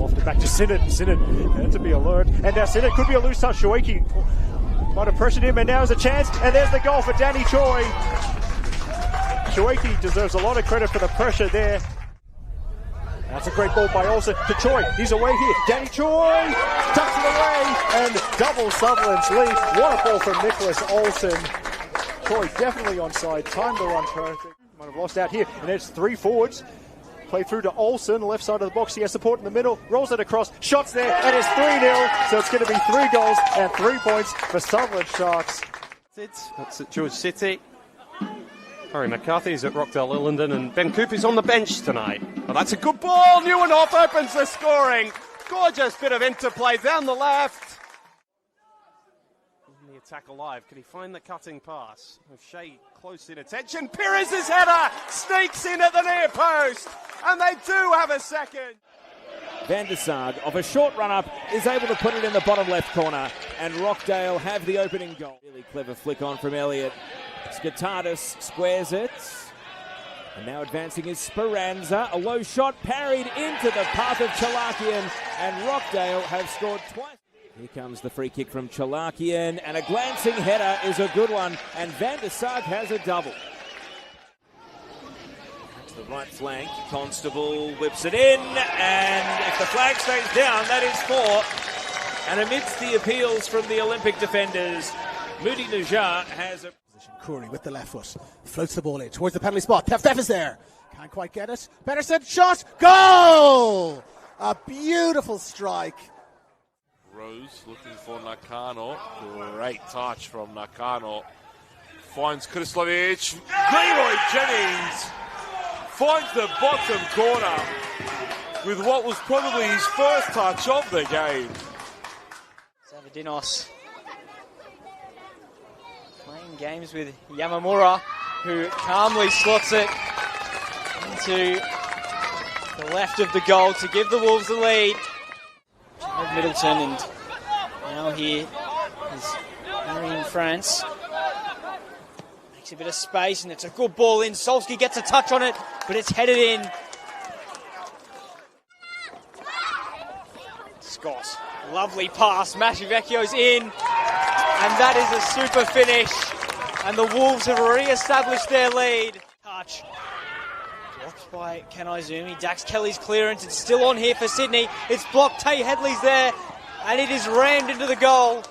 Lofted back to Sinnott. Sinnott had to be alert. And now Sinnott could be a loose touch. Shoiki might have pressured him, and now is a chance. And there's the goal for Danny Choi. Shoiki deserves a lot of credit for the pressure there. That's a great ball by Olsen to Choi. He's away here. Danny Choi tucks it away and double Sutherland's lead. What a ball from Nicholas Olsen. Choi definitely onside. Time to run perfect. Might have lost out here. And it's 3 forwards. Play through to Olsen, left side of the box. He has support in the middle. Rolls it across. Shots there. And it's 3-0. So it's going to be 3 goals and 3 points for Sutherland Sharks. That's at George City. Harry McCarthy's at Rockdale Illingdon, and Ben Cooper's on the bench tonight. Well, that's a good ball. Neuenhoff opens the scoring. Gorgeous bit of interplay down the left. The attack alive. Can he find the cutting pass? O'Shea close in attention. Pires' header sneaks in at the near post, and they do have a second. Van der Sar, of a short run-up, is able to put it in the bottom left corner, and Rockdale have the opening goal. Really clever flick on from Elliott. Skatardis squares it, and now advancing is Speranza. A low shot parried into the path of Chalakian, and Rockdale have scored twice. Here comes the free kick from Chalakian, and a glancing header is a good one, and Van der Sar has a double. To the right flank, Constable whips it in, and if the flag stays down, that is 4. And amidst the appeals from the Olympic defenders, Moody Najjar has a... Curry with the left foot, floats the ball in towards the penalty spot. Tef is there, can't quite get it. Pedersen, shot, goal! A beautiful strike. Rose looking for Nakano. Great touch from Nakano. Finds Krislovic. Leroy Jennings finds the bottom corner with what was probably his first touch of the game. Zavadinos playing games with Yamamura, who calmly slots it into the left of the goal to give the Wolves the lead. Jared Middleton, and now here is Harry in France. Makes a bit of space, and it's a good ball in. Solski gets a touch on it, but it's headed in. Scott, lovely pass. Mashivecchio's in, and that is a super finish. And the Wolves have re-established their lead. Touch. Blocked by Kenai Zumi. Dax Kelly's clearance. It's still on here for Sydney. It's blocked. Tay Headley's there. And it is rammed into the goal.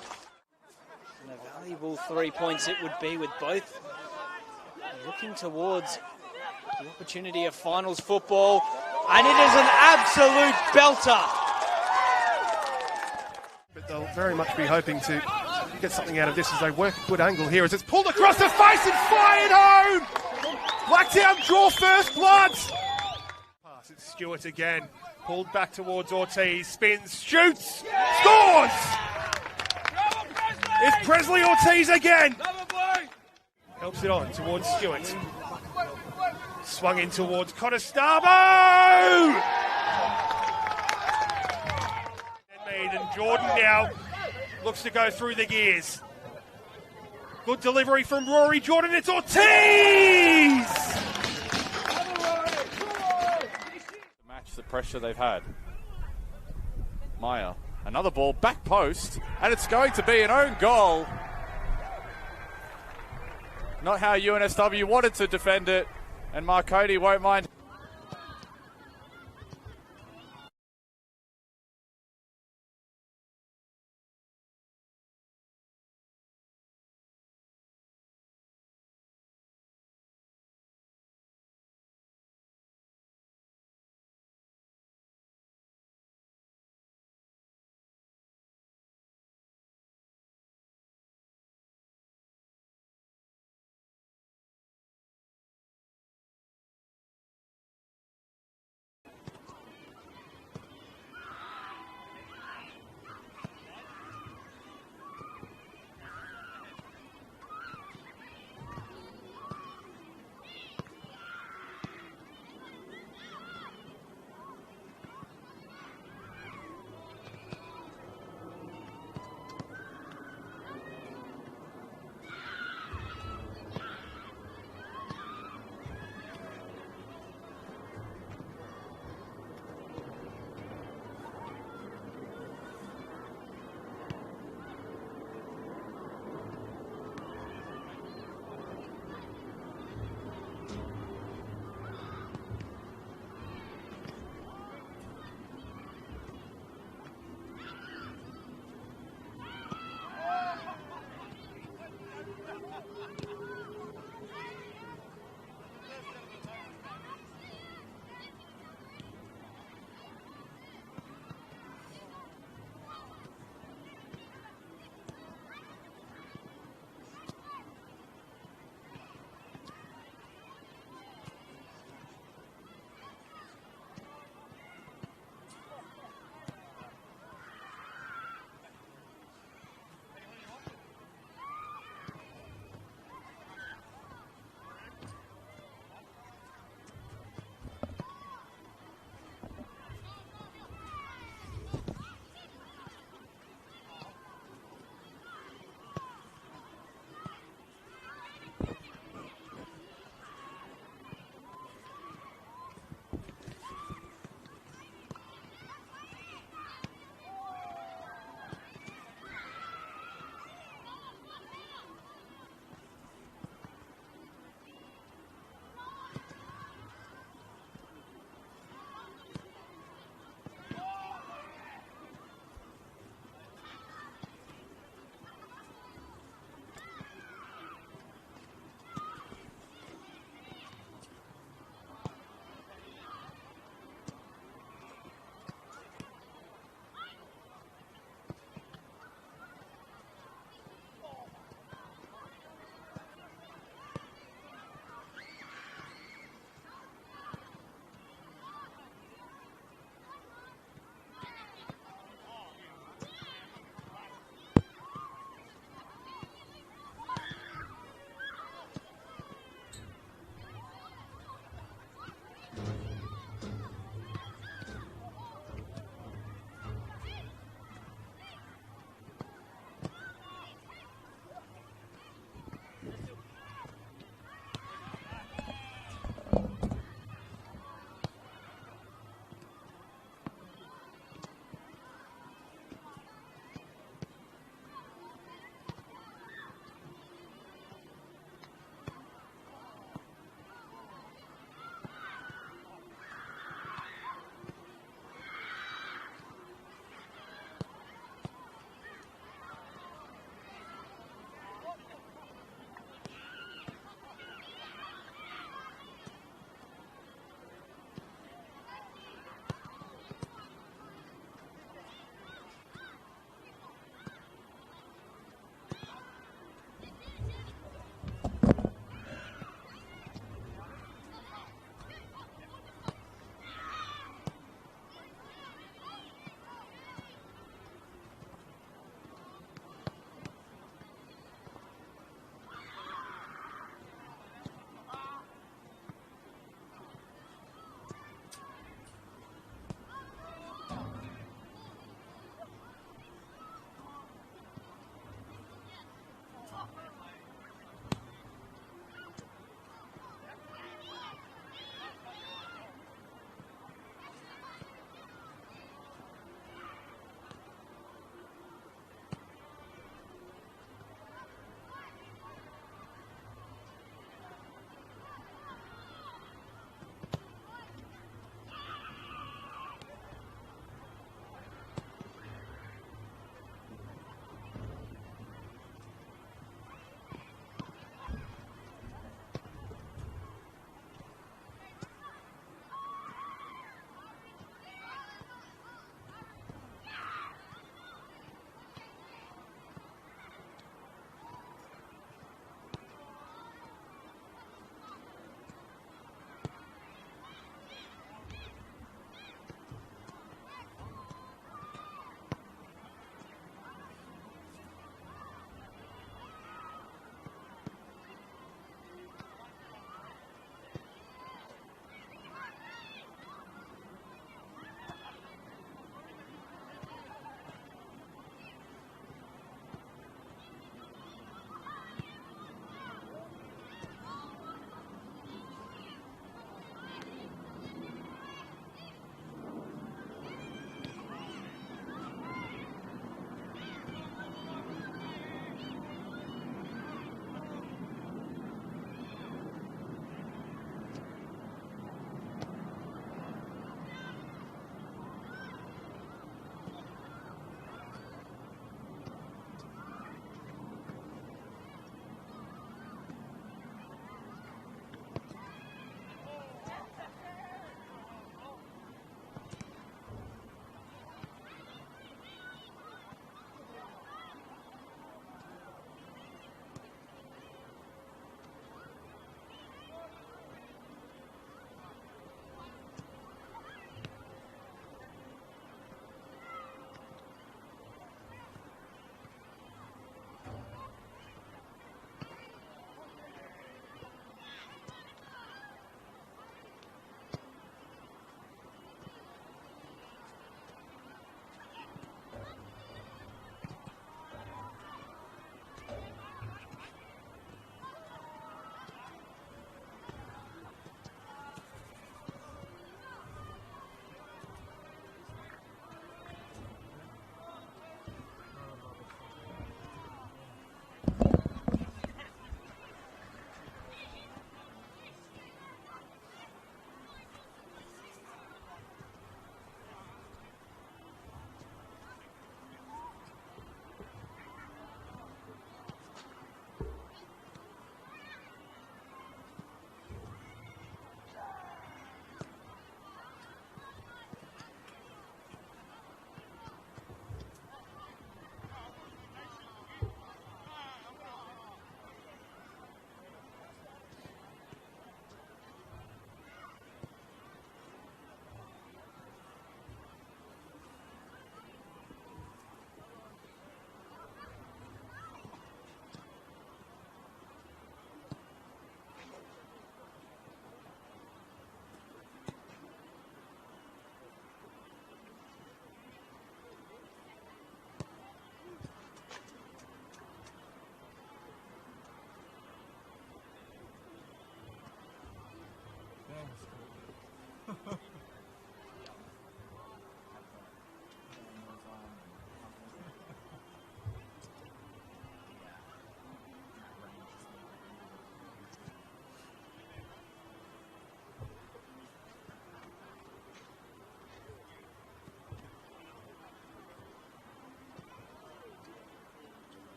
And a valuable 3 points it would be, with both looking towards the opportunity of finals football. And it is an absolute belter. But they'll very much be hoping to get something out of this as they work a good angle here as it's pulled across the face and fired home! Blacktown draw first blood! Pass, it's Stewart again. Pulled back towards Ortiz, spins, shoots, scores! It's Presley Ortiz again! Helps it on towards Stewart. Swung in towards Cottestavo! And Jordan now looks to go through the gears. Good delivery from Rory Jordan. It's Ortiz! Match the pressure they've had. Meyer, another ball, back post, and it's going to be an own goal. Not how UNSW wanted to defend it, and Marcotti won't mind.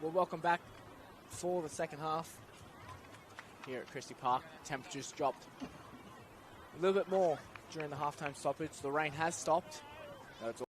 Well, welcome back for the second half here at Christie Park. Temperatures dropped a little bit more during the halftime stoppage. The rain has stopped. It's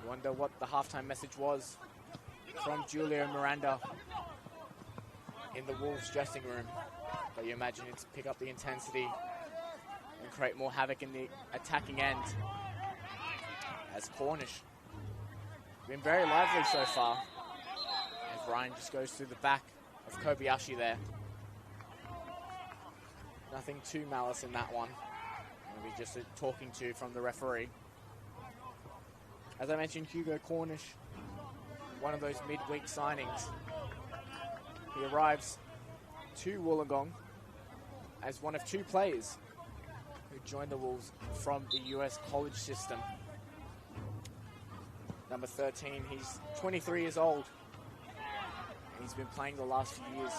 wonder what the halftime message was from Julia Miranda in the Wolves dressing room. But you imagine it's pick up the intensity and create more havoc in the attacking end. As Cornish been very lively so far. As Ryan just goes through the back of Kobayashi there. Nothing too malice in that one. Maybe just a talking to from the referee. As I mentioned, Hugo Cornish, one of those midweek signings. He arrives to Wollongong as one of two players who joined the Wolves from the US college system. Number 13, he's 23 years old. And he's been playing the last few years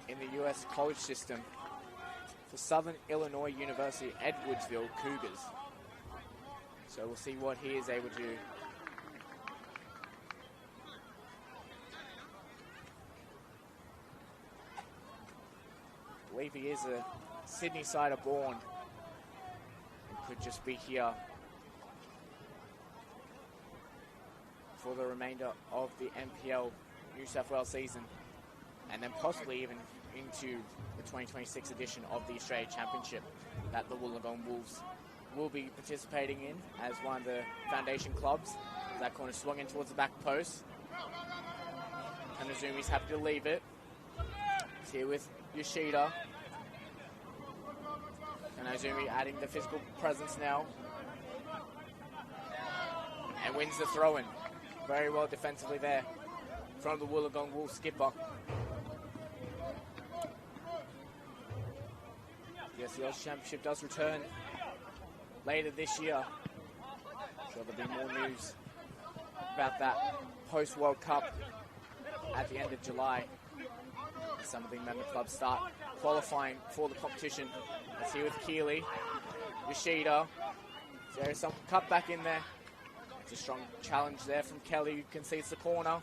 in the US college system for Southern Illinois University Edwardsville Cougars. So we'll see what he is able to do. I believe he is a Sydney sider born and could just be here for the remainder of the NPL New South Wales season, and then possibly even into the 2026 edition of the Australia Championship that the Wollongong Wolves will be participating in as one of the foundation clubs. That corner swung in towards the back post. And Azumi's happy to leave it. He's here with Yoshida. And Azumi adding the physical presence now. And wins the throw-in. Very well defensively there from the Wollongong Wolves skipper. Yes, the Aussie Championship does return later this year. So there'll be more news about that post-World Cup at the end of July. Some of the member clubs start qualifying for the competition. Let's see with Keeley, Yoshida. There's some cut back in there. It's a strong challenge there from Kelly, who concedes the corner.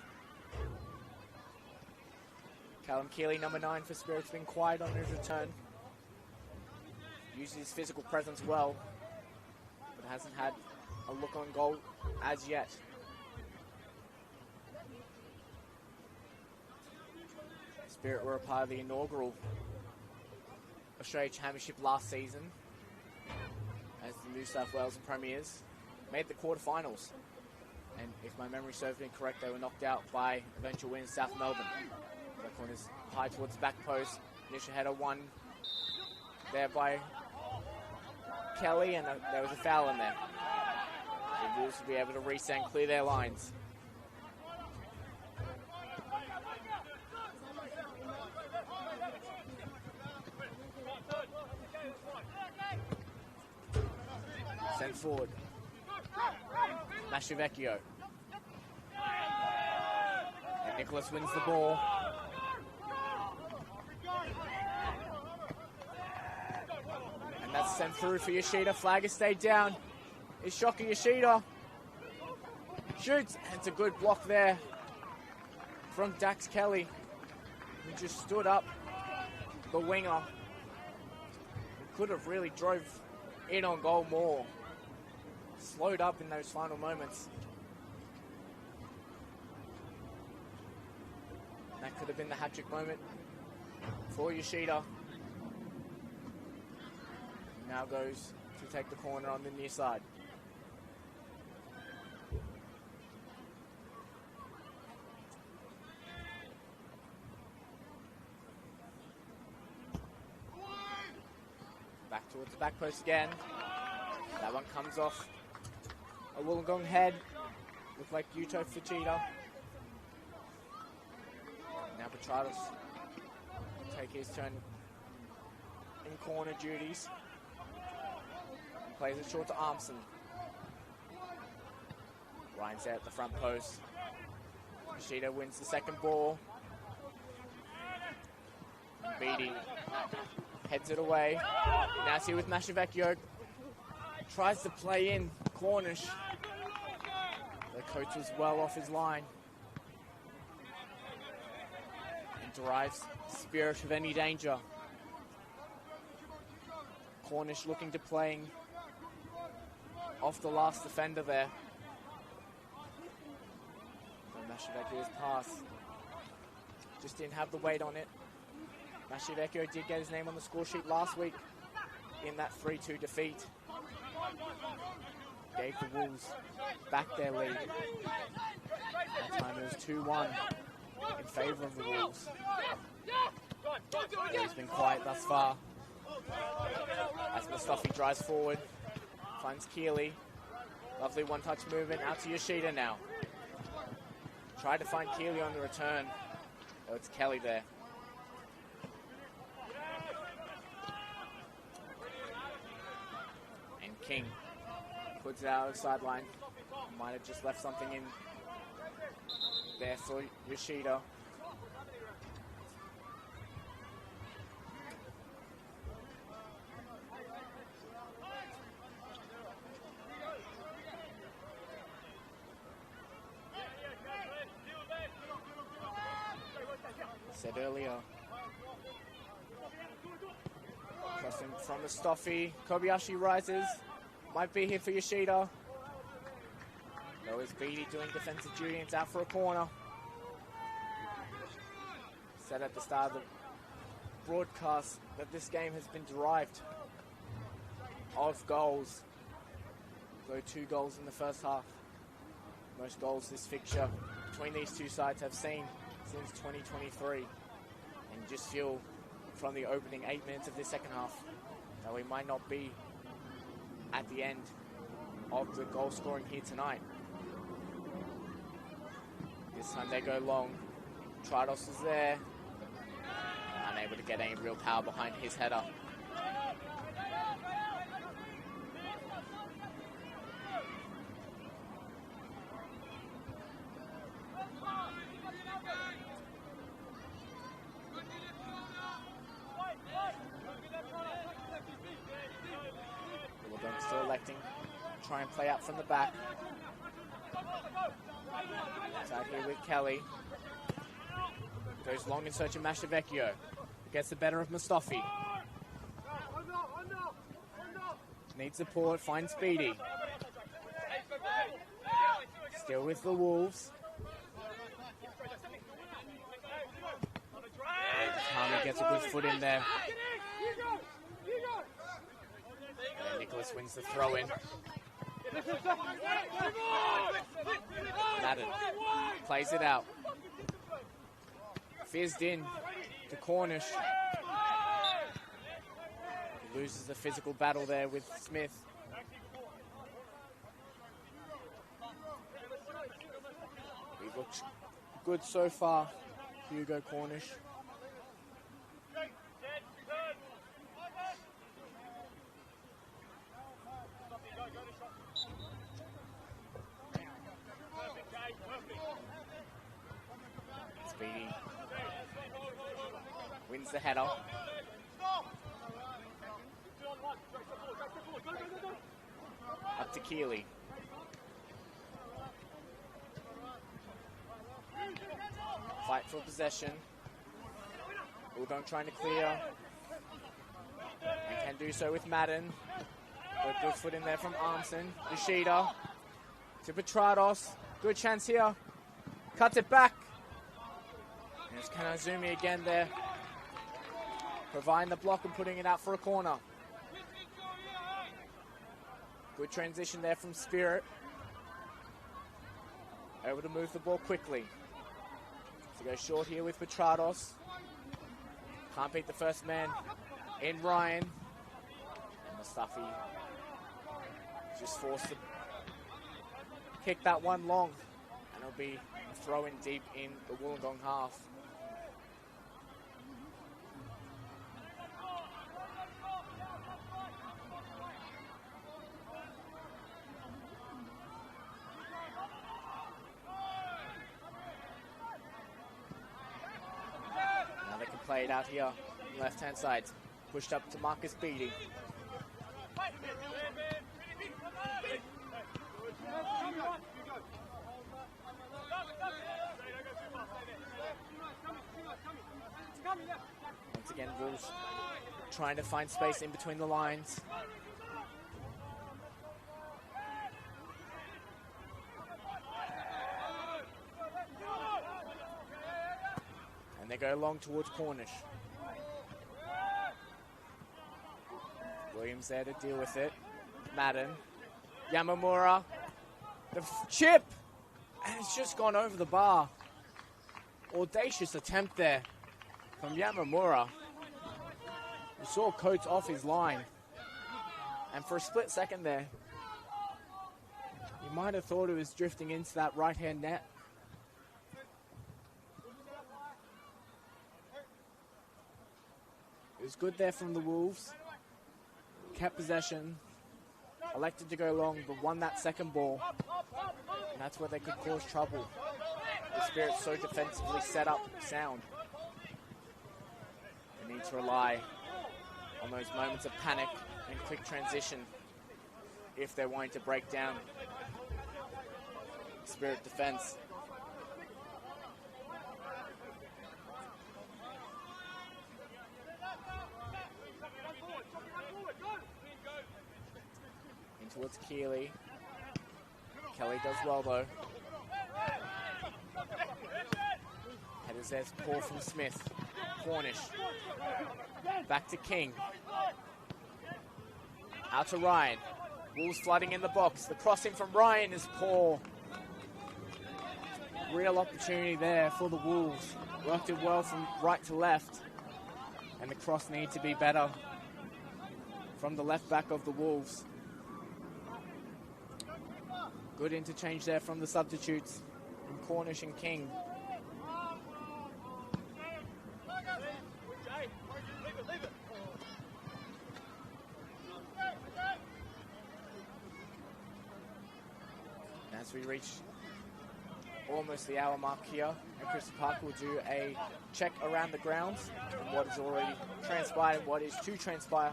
Callum Keeley, number 9 for Spirit's been quiet on his return. Uses his physical presence well, but hasn't had a look on goal as yet. Spirit were a part of the inaugural Australia Championship last season as the New South Wales Premiers, made the quarterfinals. And if my memory serves me correct, they were knocked out by eventual winners South Melbourne. The corner's high towards the back post. Initial header won there by Kelly, and there was a foul in there. The Wolves will be able to reset and clear their lines. Sent forward. Mashivecchio. And Nicholas wins the ball. And that's sent through for Yoshida. Flag has stayed down. It's Shoka Yoshida. Shoots. And it's a good block there from Dax Kelly, who just stood up the winger. Could have really drove in on goal more. Slowed up in those final moments. That could have been the hat-trick moment for Yoshida. Now goes to take the corner on the near side. Back towards the back post again. That one comes off a Wollongong head. Looked like Yuto Fujita. Now Petrados will take his turn in corner duties. Plays it short to Armson. Ryan's out at the front post. Yoshida wins the second ball. Beatty heads it away. Now it's here with Mashivecchio. Tries to play in Cornish. The coach was well off his line. And derives Spirit of any danger. Cornish looking to playing off the last defender there. So Mashivecchio's pass just didn't have the weight on it. Mashivecchio did get his name on the score sheet last week in that 3-2 defeat. Gave the Wolves back their lead. That time it was 2-1 in favour of the Wolves. It's been quiet thus far. As Mustafi drives forward, finds Keeley. Lovely one-touch movement out to Yoshida now. Tried to find Keeley on the return. Oh, it's Kelly there. And King puts it out of the sideline. Might have just left something in there for Yoshida. Said earlier. Crossing from Mustafi. Kobayashi rises. Might be here for Yoshida. Though it's Beatty doing defensive duty and it's out for a corner. Said at the start of the broadcast that this game has been derived of goals. Though 2 goals in the first half. Most goals this fixture between these two sides have seen since 2023. And you just feel from the opening 8 minutes of this second half that we might not be at the end of the goal scoring here tonight. This time they go long. Tridos is there. Unable to get any real power behind his header. Wollongong still electing to try and play out from the back. It's out here with Kelly. Goes long in search of Mashivecchio. Gets the better of Mustafi. Needs support, finds Speedy. Still with the Wolves. Armson gets a good foot in there. And Nicholas wins the throw in. Madden plays it out. Fizzed in to Cornish. He loses the physical battle there with Smith. He looks good so far, Hugo Cornish. Speedy wins the header. Up to Keeley. Fight for possession. Wollongong trying to clear. And can do so with Madden. Good foot in there from Armson. Yoshida to Petrados. Good chance here. Cuts it back. And it's Kanazumi again there. Providing the block and putting it out for a corner. Good transition there from Spirit. Able to move the ball quickly. To go short here with Petrados. Can't beat the first man in Ryan. And Mustafi just forced to kick that one long. And it'll be a throw in deep in the Wollongong half. Play it out here, left hand side. Pushed up to Marcus Beattie. Once again, Wolves trying to find space in between the lines. And they go long towards Cornish. Williams there to deal with it. Madden. Yamamura. The chip! And it's just gone over the bar. Audacious attempt there from Yamamura. We saw Coates off his line. And for a split second there, you might have thought it was drifting into that right-hand net. It was good there from the Wolves. Kept possession. Elected to go long, but won that second ball. And that's where they could cause trouble. The Spirit's so defensively set up, sound. They need to rely on those moments of panic and quick transition if they're wanting to break down Spirit defense. In towards Keeley. Kelly does well though. Headers there's Paul from Smith. Cornish. Back to King. Out to Ryan. Wolves flooding in the box. The crossing from Ryan is poor. Real opportunity there for the Wolves. Worked it well from right to left. And the cross needs to be better from the left back of the Wolves. Good interchange there from the substitutes, from Cornish and King. As we reach almost the hour mark here, and Christie Park will do a check around the grounds and what has already transpired, what is to transpire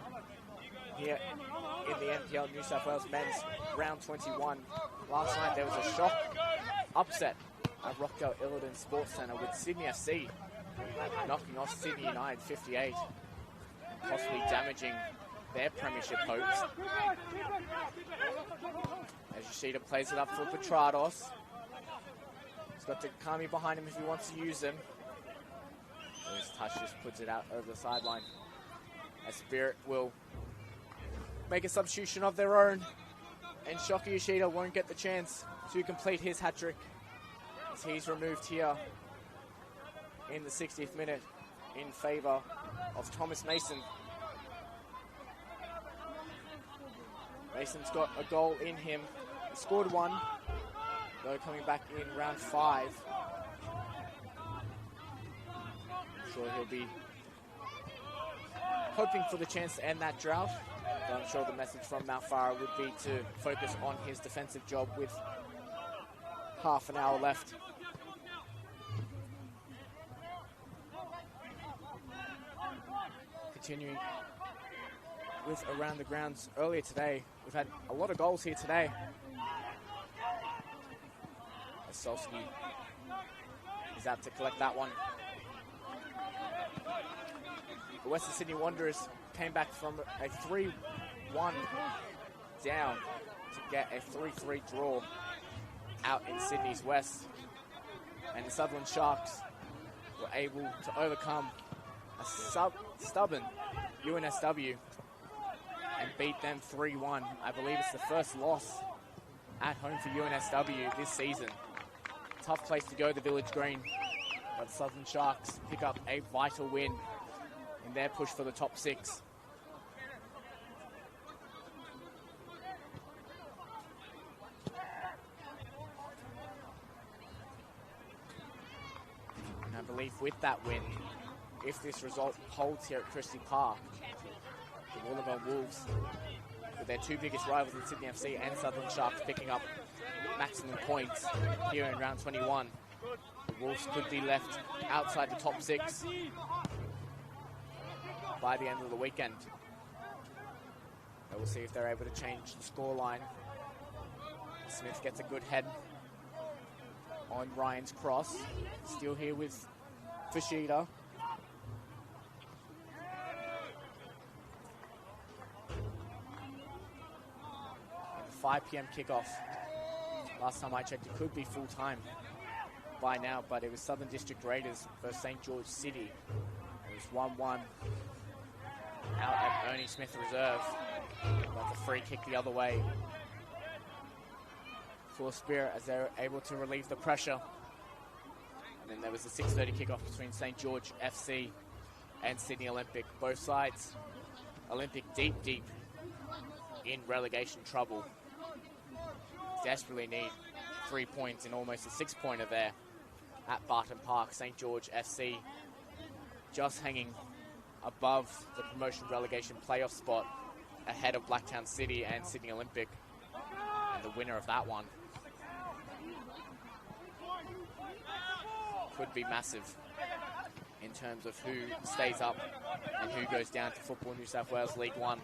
here in the NPL New South Wales men's round 21. Last night there was a shock upset at Rockdale Illidan Sports Centre with Sydney FC knocking off Sydney United 58, possibly damaging their premiership hopes. As Yoshida plays it up for Petrados. He's got Takami behind him if he wants to use him. His touch just puts it out over the sideline. As Spirit will make a substitution of their own, and Shoki Yoshida won't get the chance to complete his hat-trick as he's removed here in the 60th minute in favour of Thomas Mason. Mason's got a goal in him. He scored one, though coming back in round 5. I'm sure he'll be hoping for the chance to end that drought. But I'm sure the message from Malfara would be to focus on his defensive job with half an hour left. Continuing with around the grounds earlier today, we've had a lot of goals here today. As Solsky is out to collect that one. The Western Sydney Wanderers came back from a 3-1 down to get a 3-3 draw out in Sydney's West. And the Sutherland Sharks were able to overcome a stubborn UNSW and beat them 3-1. I believe it's the first loss at home for UNSW this season. Tough place to go, the Village Green, but the Southern Sharks pick up a vital win in their push for the top 6. And I believe with that win, if this result holds here at Christie Park, the Wollongong Wolves, with their two biggest rivals in Sydney FC and Southern Sharks picking up maximum points here in round 21, the Wolves could be left outside the top 6 by the end of the weekend. So we'll see if they're able to change the scoreline. Smith gets a good head on Ryan's cross. Still here with Fashida. 5 p.m. kickoff. Last time I checked, it could be full-time by now, but it was Southern District Raiders versus St. George City. It was 1-1 out at Ernie Smith Reserve. That's a free kick the other way for Spirit as they're able to relieve the pressure. And then there was a 6:30 kickoff between St. George FC and Sydney Olympic. Both sides, Olympic deep in relegation trouble. Desperately need 3 points and almost a 6-pointer there at Barton Park. St. George FC just hanging above the promotion relegation playoff spot ahead of Blacktown City and Sydney Olympic. And the winner of that one could be massive in terms of who stays up and who goes down to Football New South Wales League One.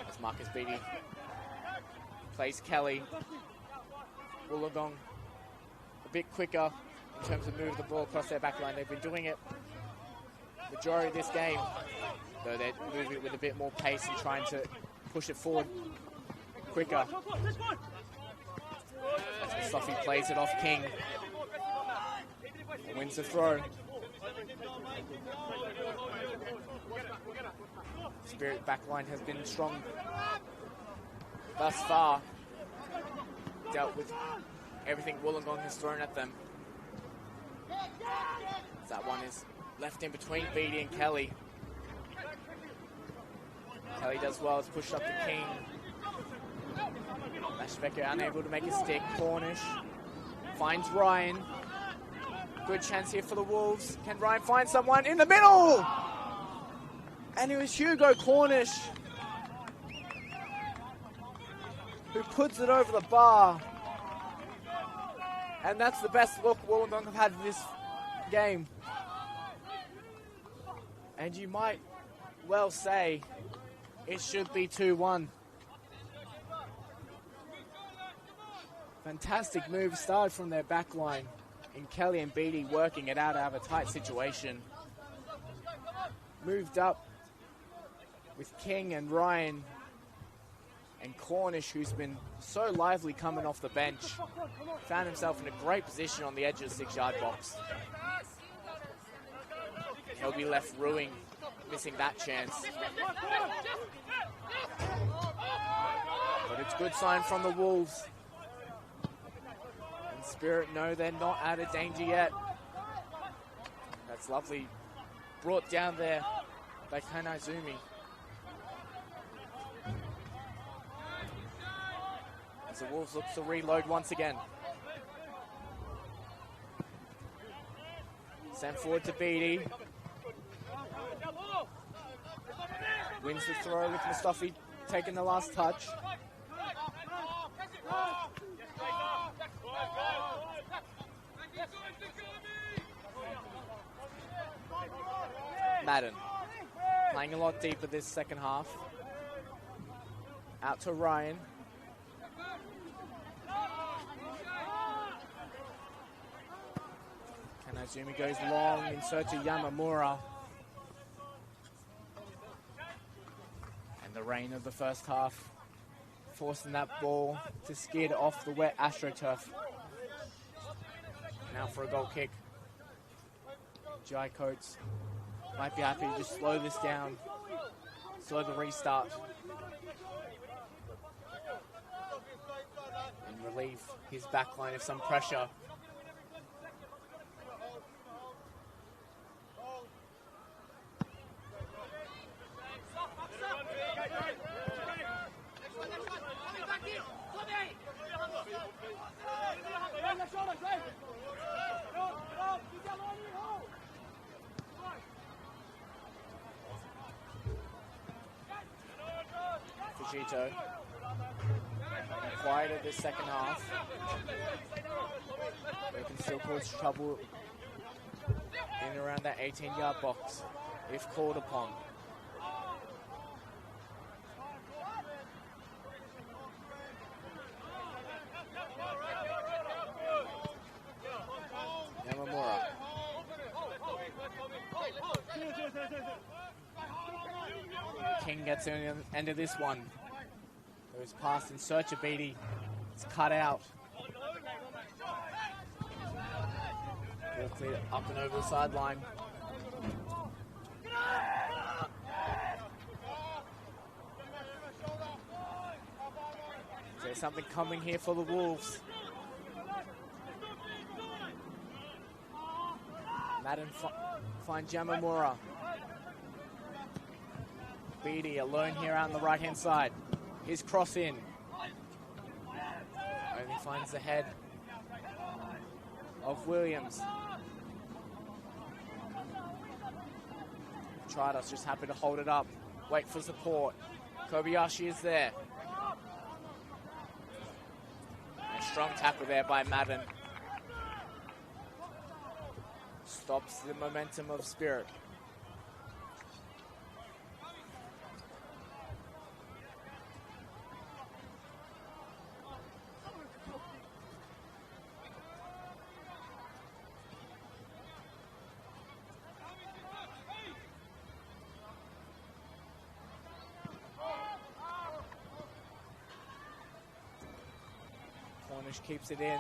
As Marcus Beattie plays Kelly. Wollongong a bit quicker in terms of moving the ball across their back line. They've been doing it majority of this game, though they're moving with a bit more pace and trying to push it forward quicker. As Sophie plays it off King. And wins the throw. Spirit backline has been strong thus far. Dealt with everything Wollongong has thrown at them. That one is left in between Beattie and Kelly. Kelly does well, it's pushed up to King. Mashveka unable to make a stick. Cornish finds Ryan. Good chance here for the Wolves. Can Ryan find someone in the middle? And it was Hugo Cornish who puts it over the bar. And that's the best look Wollongong have had in this game. And you might well say it should be 2-1. Fantastic move started from their back line. And Kelly and Beattie working it out of a tight situation. Moved up with King and Ryan And Cornish, who's been so lively coming off the bench, found himself in a great position on the edge of the 6-yard box. He'll be left ruining, missing that chance. But it's a good sign from the Wolves. And Spirit know they're not out of danger yet. That's lovely. Brought down there by Kanaizumi. As the Wolves look to reload once again. Sent forward to Beattie. Wins the throw with Mustafi taking the last touch. Madden playing a lot deeper this second half. Out to Ryan. Kanazumi goes long in search of Yamamura. And the rain of the first half forcing that ball to skid off the wet AstroTurf. Now for a goal kick. Jai Coates might be happy to just slow this down, slow the restart, and relieve his backline of some pressure. Fujito quieted this second half. They can still cause trouble in and around that 18-yard box if called upon. Yamamura. King gets in the end of this one. Goes past in search of Beattie. It's cut out. Ball cleared up and over the sideline. There's something coming here for the Wolves. Madden finds Yamamura. Beattie alone here out on the right-hand side. His cross in. Only finds the head of Williams. Tridos just happy to hold it up. Wait for support. Kobayashi is there. A strong tackle there by Madden. Stops the momentum of Spirit. Cornish keeps it in.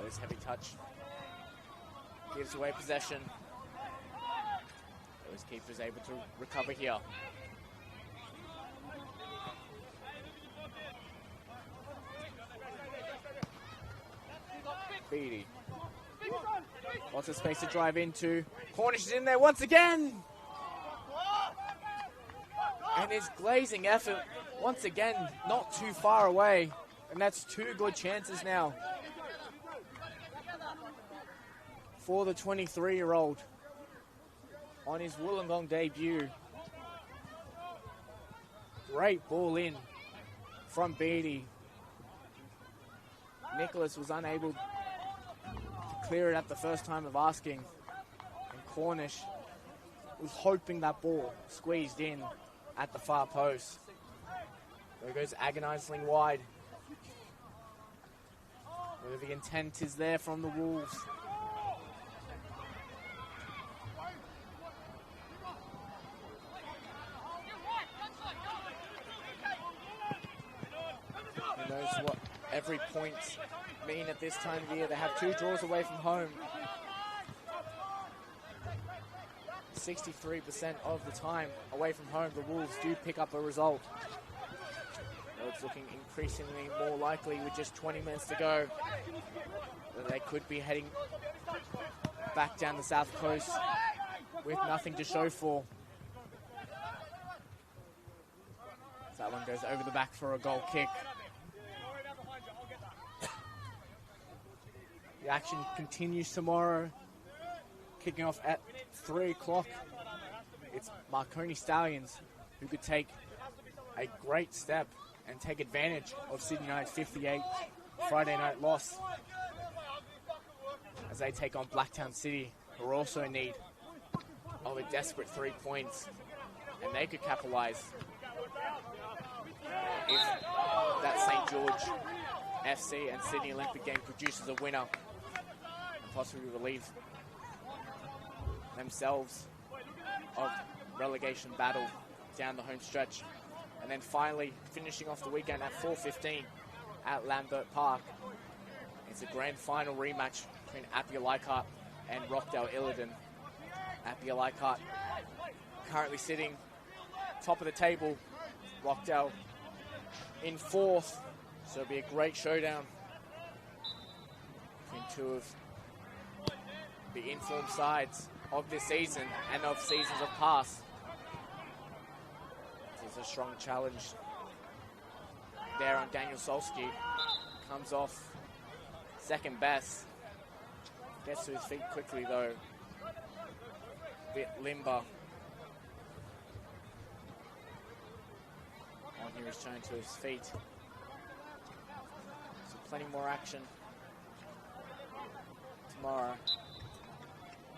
Those heavy touch. Gives away possession. Those keepers able to recover here. Beattie. Lots of space to drive into. Cornish is in there once again. And his glazing effort, once again, not too far away. And that's two good chances now for the 23-year-old on his Wollongong debut. Great ball in from Beattie. Nicholas was unable to clear it at the first time of asking. And Cornish was hoping that ball squeezed in at the far post. There goes agonizingly wide. Whether the intent is there from the Wolves. every point mean at this time of the year? They have 2 draws away from home. 63% of the time away from home, the Wolves do pick up a result. Though it's looking increasingly more likely with just 20 minutes to go that they could be heading back down the south coast with nothing to show for. That one goes over the back for a goal kick. The action continues tomorrow, kicking off at 3 o'clock. It's Marconi Stallions who could take a great step and take advantage of Sydney United's 58 Friday night loss as they take on Blacktown City, who are also in need of a desperate 3 points, and they could capitalise if that St. George FC and Sydney Olympic game produces a winner and possibly relieve themselves of relegation battle down the home stretch. And then finally finishing off the weekend at 4:15 at Lambert Park. It's a grand final rematch between Appia Leichhardt and Rockdale Illidan. Appia Leichhardt currently sitting top of the table, Rockdale in 4th, so it'll be a great showdown between 2 of the informed sides of this season and of seasons of past. This is a strong challenge there on Daniel Solsky. Comes off second best. Gets to his feet quickly though. Bit limber. On here is turned to his feet. So plenty more action tomorrow.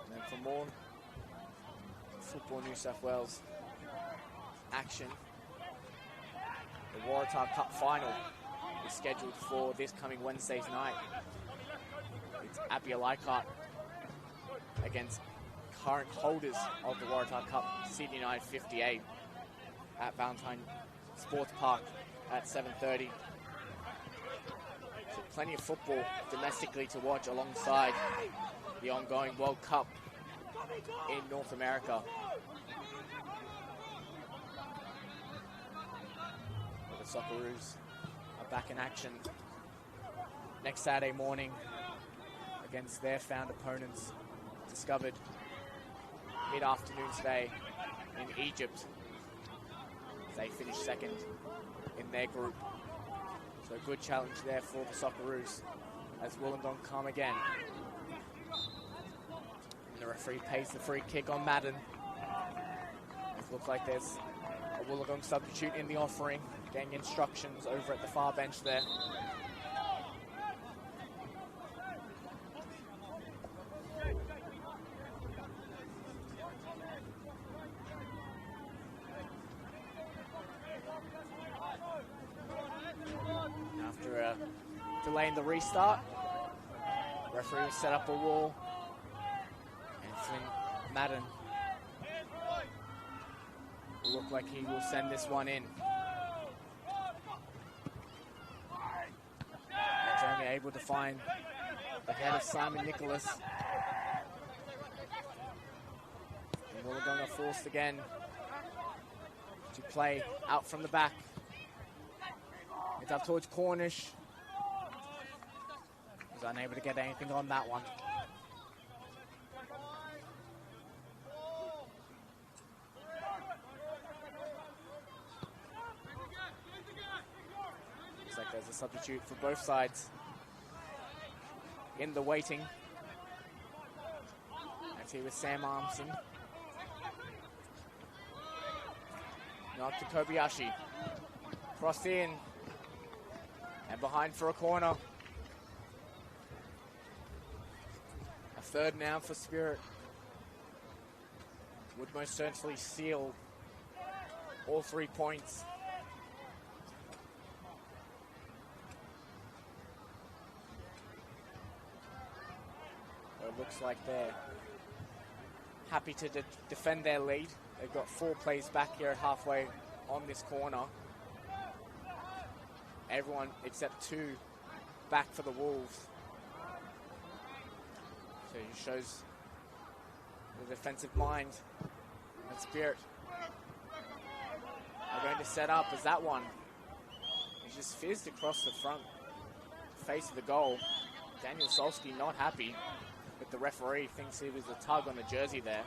And then for more Football New South Wales action, the Waratah Cup final is scheduled for this coming Wednesday's night. It's Appia Leichhardt against current holders of the Waratah Cup, Sydney United 58, at Valentine Sports Park at 7:30. So plenty of football domestically to watch alongside the ongoing World Cup in North America. The Socceroos are back in action next Saturday morning against their found opponents, discovered mid-afternoon today in Egypt. They finished second in their group. So a good challenge there for the Socceroos as Wollongong come again. And the referee pays the free kick on Madden. It looks like there's a Wollongong substitute in the offering, getting instructions over at the far bench there. After delaying the restart, referee will set up a wall and Flynn Madden will look like he will send this one in. He's only able to find the head of Simon Nicholas. And Wollongong are forced again to play out from the back. It's up towards Cornish. He's unable to get anything on that one. Looks like there's a substitute for both sides in the waiting. That's here with Sam Armson. Knock to Kobayashi. Crossed in. And behind for a corner. A third now for Spirit. Would most certainly seal all 3 points. It looks like they're happy to defend their lead. They've got 4 plays back here at halfway on this corner. Everyone except 2 back for the Wolves. So he shows the defensive mind and spirit. They're going to set up as that one. He just fizzed across the front face of the goal. Daniel Solsky not happy, but the referee thinks it was a tug on the jersey there.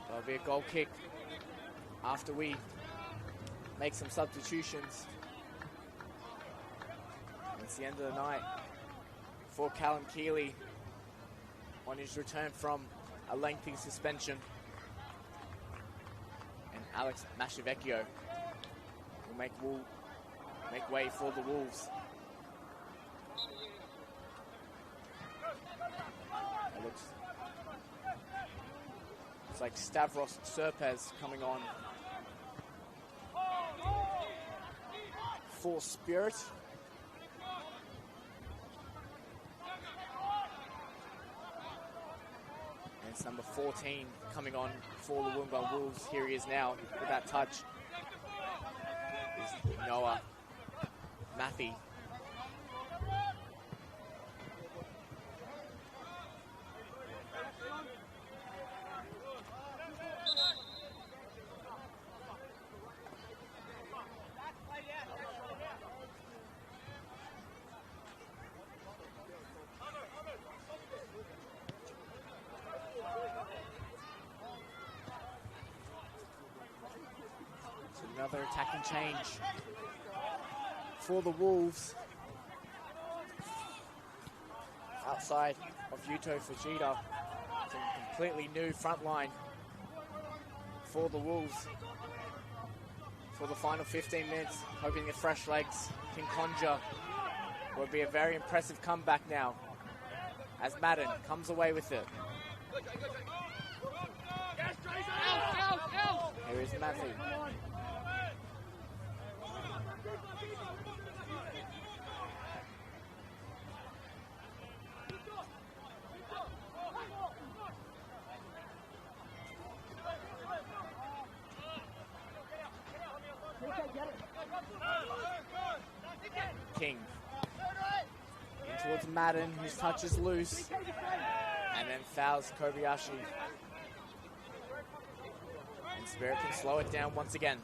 There'll be a goal kick after we make some substitutions. It's the end of the night for Callum Keeley on his return from a lengthy suspension. And Alex Mashivecchio will make way for the Wolves. It looks like Stavros Serpez coming on for Spirit. And it's number 14 coming on for the Wollongong Wolves. Here he is now with that touch. Is Noah Matthew. Another attacking change for the Wolves. Outside of Yuto Fujita. It's a completely new front line for the Wolves. For the final 15 minutes, hoping with fresh legs, King Conja will be a very impressive comeback now as Madden comes away with it. Here is Matthew. King in towards Madden, whose touch is loose, and then fouls Kobayashi. And Spirit can slow it down once again.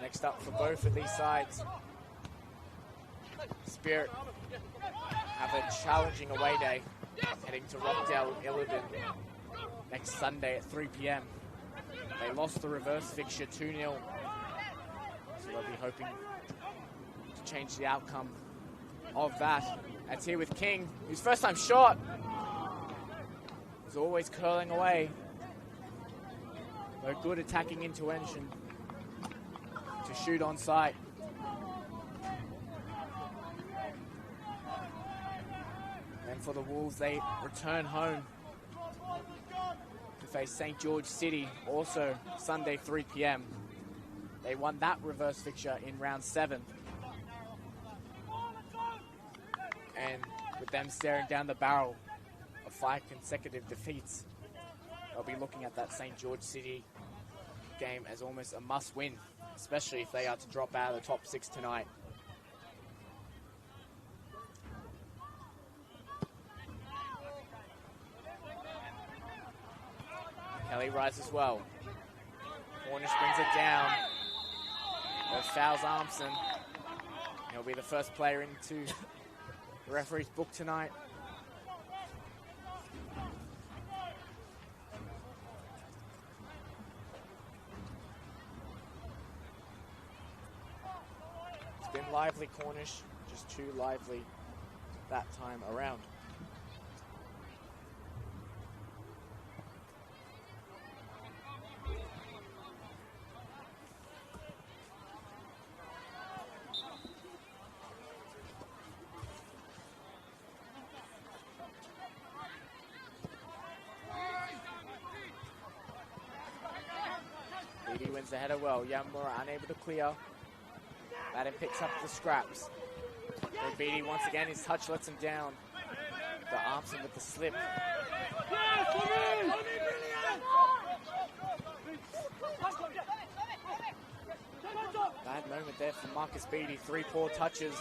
Next up for both of these sides, Spirit have a challenging away day, heading to Rockdale Illidan next Sunday at 3 p.m. They lost the reverse fixture 2-0, so they'll be hoping to change the outcome of that. That's here with King, whose first time shot is always curling away. No good attacking intervention to shoot on sight. And for the Wolves, they return home to face St. George City, also Sunday 3 p.m. They won that reverse fixture in round 7. And with them staring down the barrel of 5 consecutive defeats, they'll be looking at that St. George City game as almost a must-win, especially if they are to drop out of the top 6 tonight. Kelly rises well. Cornish brings it down. But fouls Armson. He'll be the first player into the referee's book tonight. It's been lively, Cornish, just too lively that time around. Beatty wins the header well. Yamura unable to clear. Madden picks up the scraps. And Beatty once again, his touch lets him down. The Armson with the slip. Bad moment there for Marcus Beattie. 3 poor touches.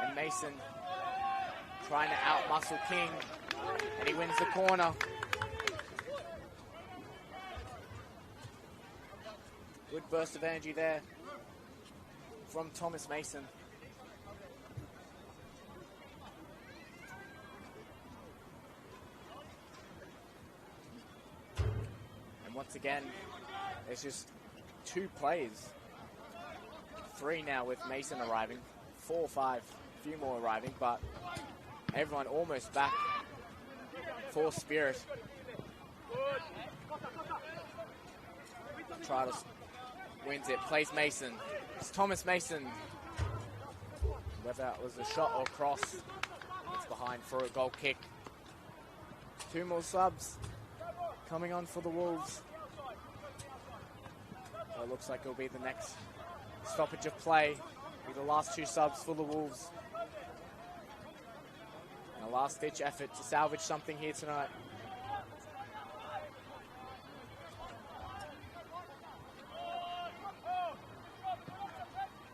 And Mason trying to out-muscle King. And he wins the corner. Good burst of energy there from Thomas Mason. And once again, it's just 2 plays. 3 now with Mason arriving. 4 or 5, a few more arriving, but everyone almost back for Spirit. Trials wins it, plays Mason. It's Thomas Mason. Whether it was a shot or cross, it's behind for a goal kick. 2 more subs coming on for the Wolves. So it looks like it'll be the next stoppage of play. Be the last 2 subs for the Wolves. And a last-ditch effort to salvage something here tonight.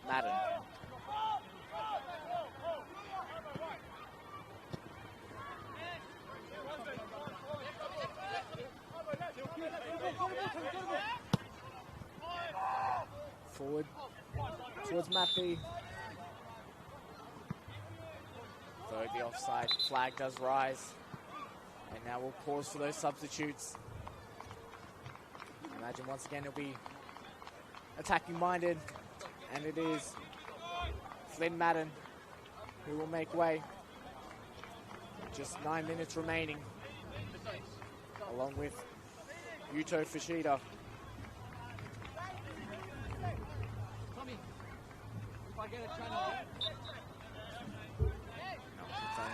Madden. Forward towards Mappy. Though the offside flag does rise. And now we'll pause for those substitutes. I imagine once again it'll be attacking minded. And it is Flynn Madden who will make way. Just 9 minutes remaining. Along with Yuto Fushida.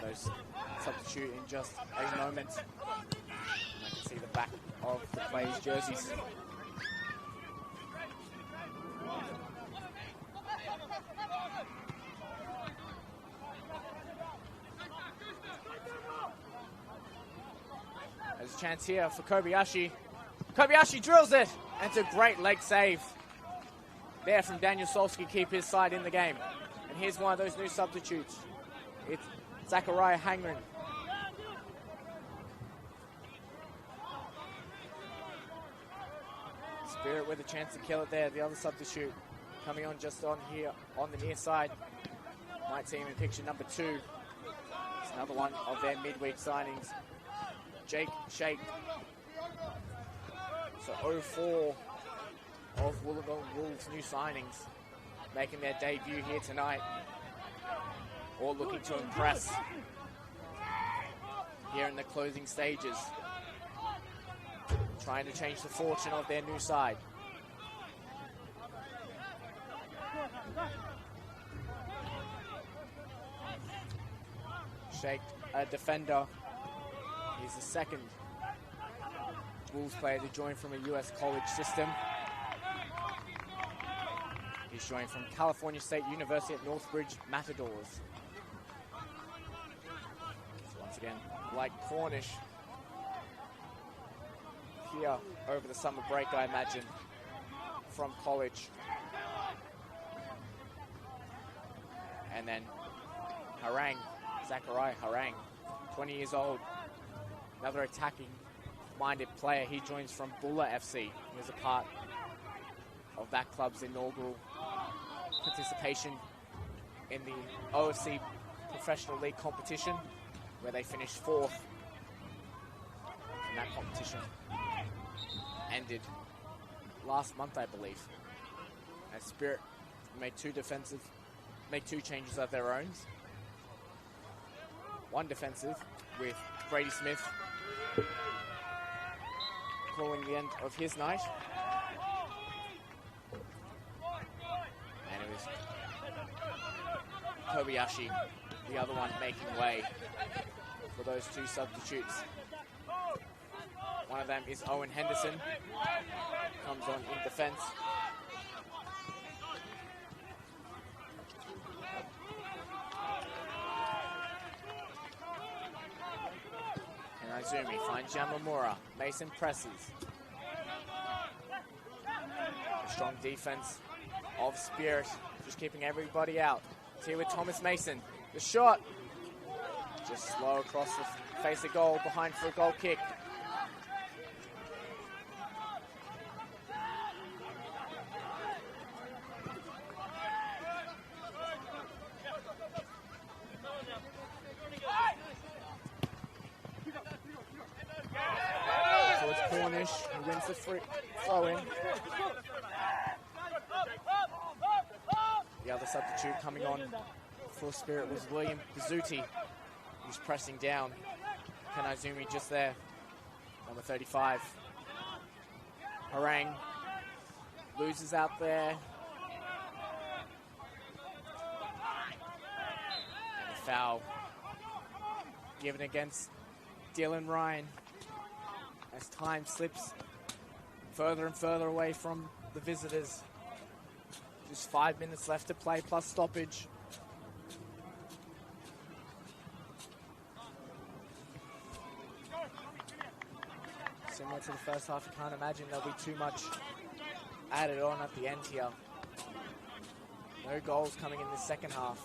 Those substitute in just a moment. And I can see the back of the players' jerseys. There's a chance here for Kobayashi. Kobayashi drills it, and it's a great leg save there from Daniel Solski, keep his side in the game. And here's one of those new substitutes. It's Zachariah Hangren. Spirit with a chance to kill it there. The other substitute coming on just on here on the near side. Might see him in picture number 2. It's another one of their midweek signings. Jake Shake. So 0-4 of Wollongong Wolves' new signings making their debut here tonight. All looking to impress here in the closing stages. Trying to change the fortune of their new side. Shake, a defender. He's the second Wolves player to join from a US college system. He's joined from California State University at Northbridge Matadors. So once again, like Cornish, here over the summer break, I imagine, from college. And then Harang, Zachariah Harang, 20 years old, another attacking-minded player. He joins from Bulla FC. He was a part of that club's inaugural participation in the OFC Professional League competition, where they finished 4th. And that competition ended last month, I believe. And Spirit made 2 changes of their own. One defensive with Brady Smith calling the end of his night. And it was Kobayashi, the other one, making way for those 2 substitutes. One of them is Owen Henderson, comes on in defense. And Izumi finds Yamamura. Mason presses. A strong defense of Spirit, just keeping everybody out. It's here with Thomas Mason. The shot, just slow across the face of goal, behind for a goal kick. So it's Cornish who wins the throw in. The other substitute coming on for Spirit was William Bizzuti, who's pressing down. Kanazumi just there, number 35. Harang loses out there. And a foul given against Dylan Ryan as time slips further and further away from the visitors. Just 5 minutes left to play plus stoppage. Similar to the first half, you can't imagine there'll be too much added on at the end here. No goals coming in the second half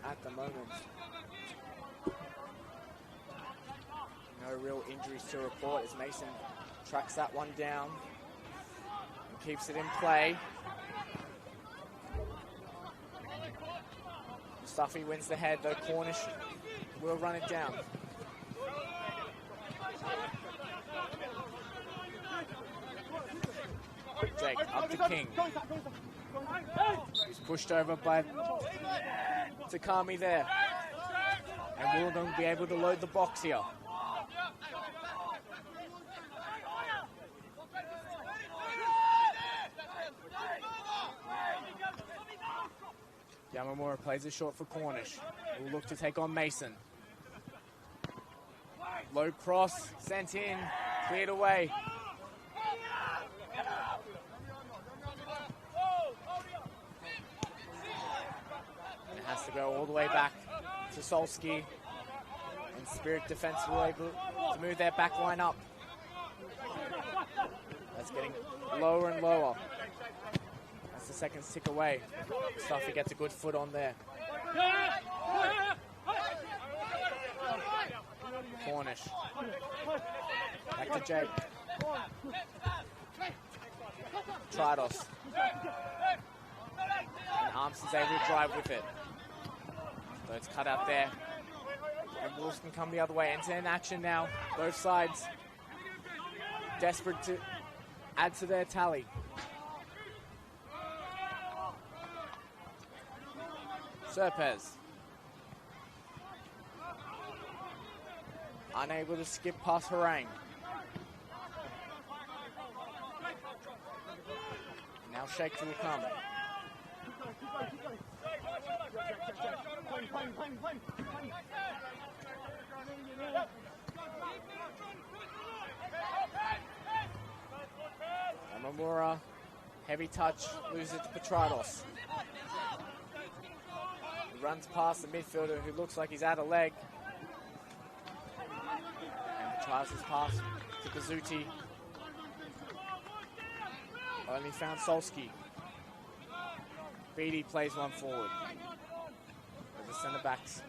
at the moment. No real injuries to report as Mason tracks that one down and keeps it in play. Mustafi wins the head, though Cornish will run it down. Jake up to King. He's pushed over by Takami there. And Wollongong will be able to load the box here. Yamamura plays it short for Cornish. Will look to take on Mason. Low cross, sent in, cleared away. And it has to go all the way back to Solski. And Spirit defense will able to move their back line up. That's getting lower and lower. That's the second tick away. Mustafi gets a good foot on there. Cornish. Back to Jake. Tridos. And Armson's able to drive with it. So it's cut out there. And Wolves can come the other way. End-to-end action now. Both sides desperate to add to their tally. Serpez. Unable to skip past Harang. Now Sheikh will come. Amamura, heavy touch, loses it to Petrados. He runs past the midfielder who looks like he's out of leg. And tries his pass to Bizzuti. Only found Solski. Beatty plays one forward. With the centre backs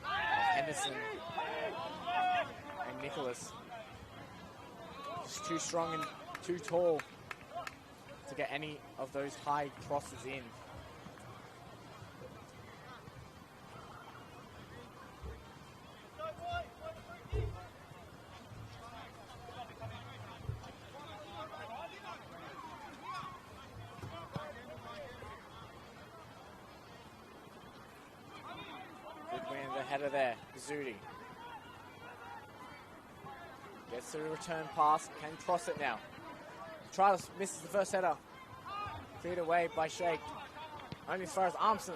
of Henderson and Nicholas. Just too strong and too tall to get any of those high crosses in. Header there, Bizzuti. Gets the return pass, can cross it now. Trials misses the first header. Cleared away by Sheikh. Only as far as Armson.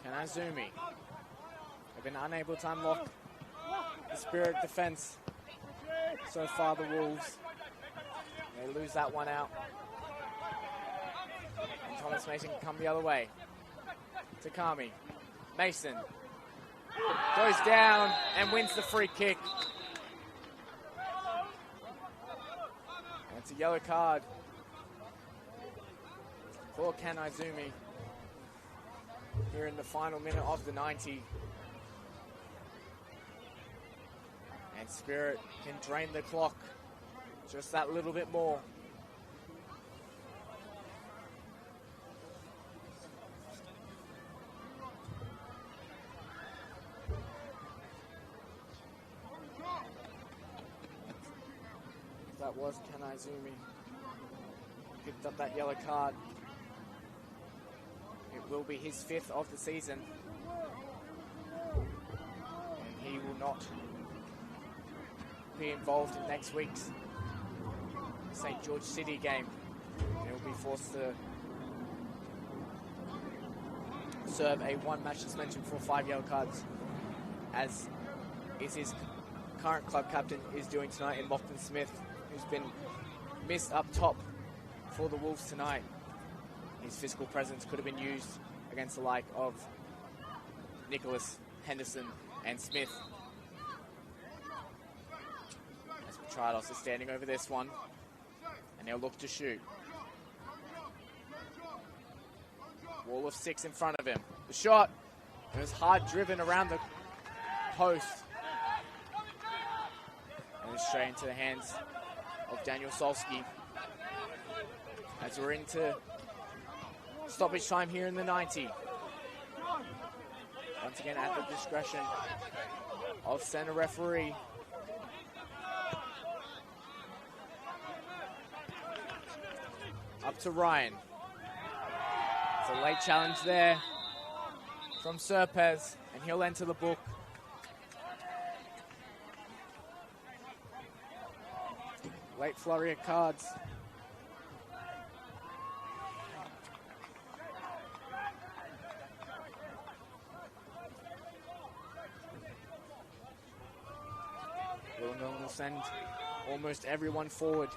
Kanazumi have been unable to unlock the Spirit defense so far, the Wolves. They lose that one out. And Thomas Mason can come the other way. Takami. Mason goes down and wins the free kick. And it's a yellow card for Ken Izumi here in the final minute of the 90. And Spirit can drain the clock just that little bit more. That was Ken Izumi. Picked up that yellow card. It will be his 5th of the season. And he will not be involved in next week's St. George City game. He'll be forced to serve a 1-match suspension for 5 yellow cards, as is his current club captain is doing tonight in Lachlan Smith, who's been missed up top for the Wolves tonight. His physical presence could have been used against the like of Nicholas, Henderson and Smith. As Petrados is standing over this one, and they'll look to shoot. Wall of 6 in front of him. The shot, it was hard driven around the post. And it's straight into the hands of Daniel Solski. As we're into stoppage time here in the 90. Once again at the discretion of center referee. Up to Ryan. It's a late challenge there from Serpez, and he'll enter the book. Late flurry of cards. Wollongong will send almost everyone forward.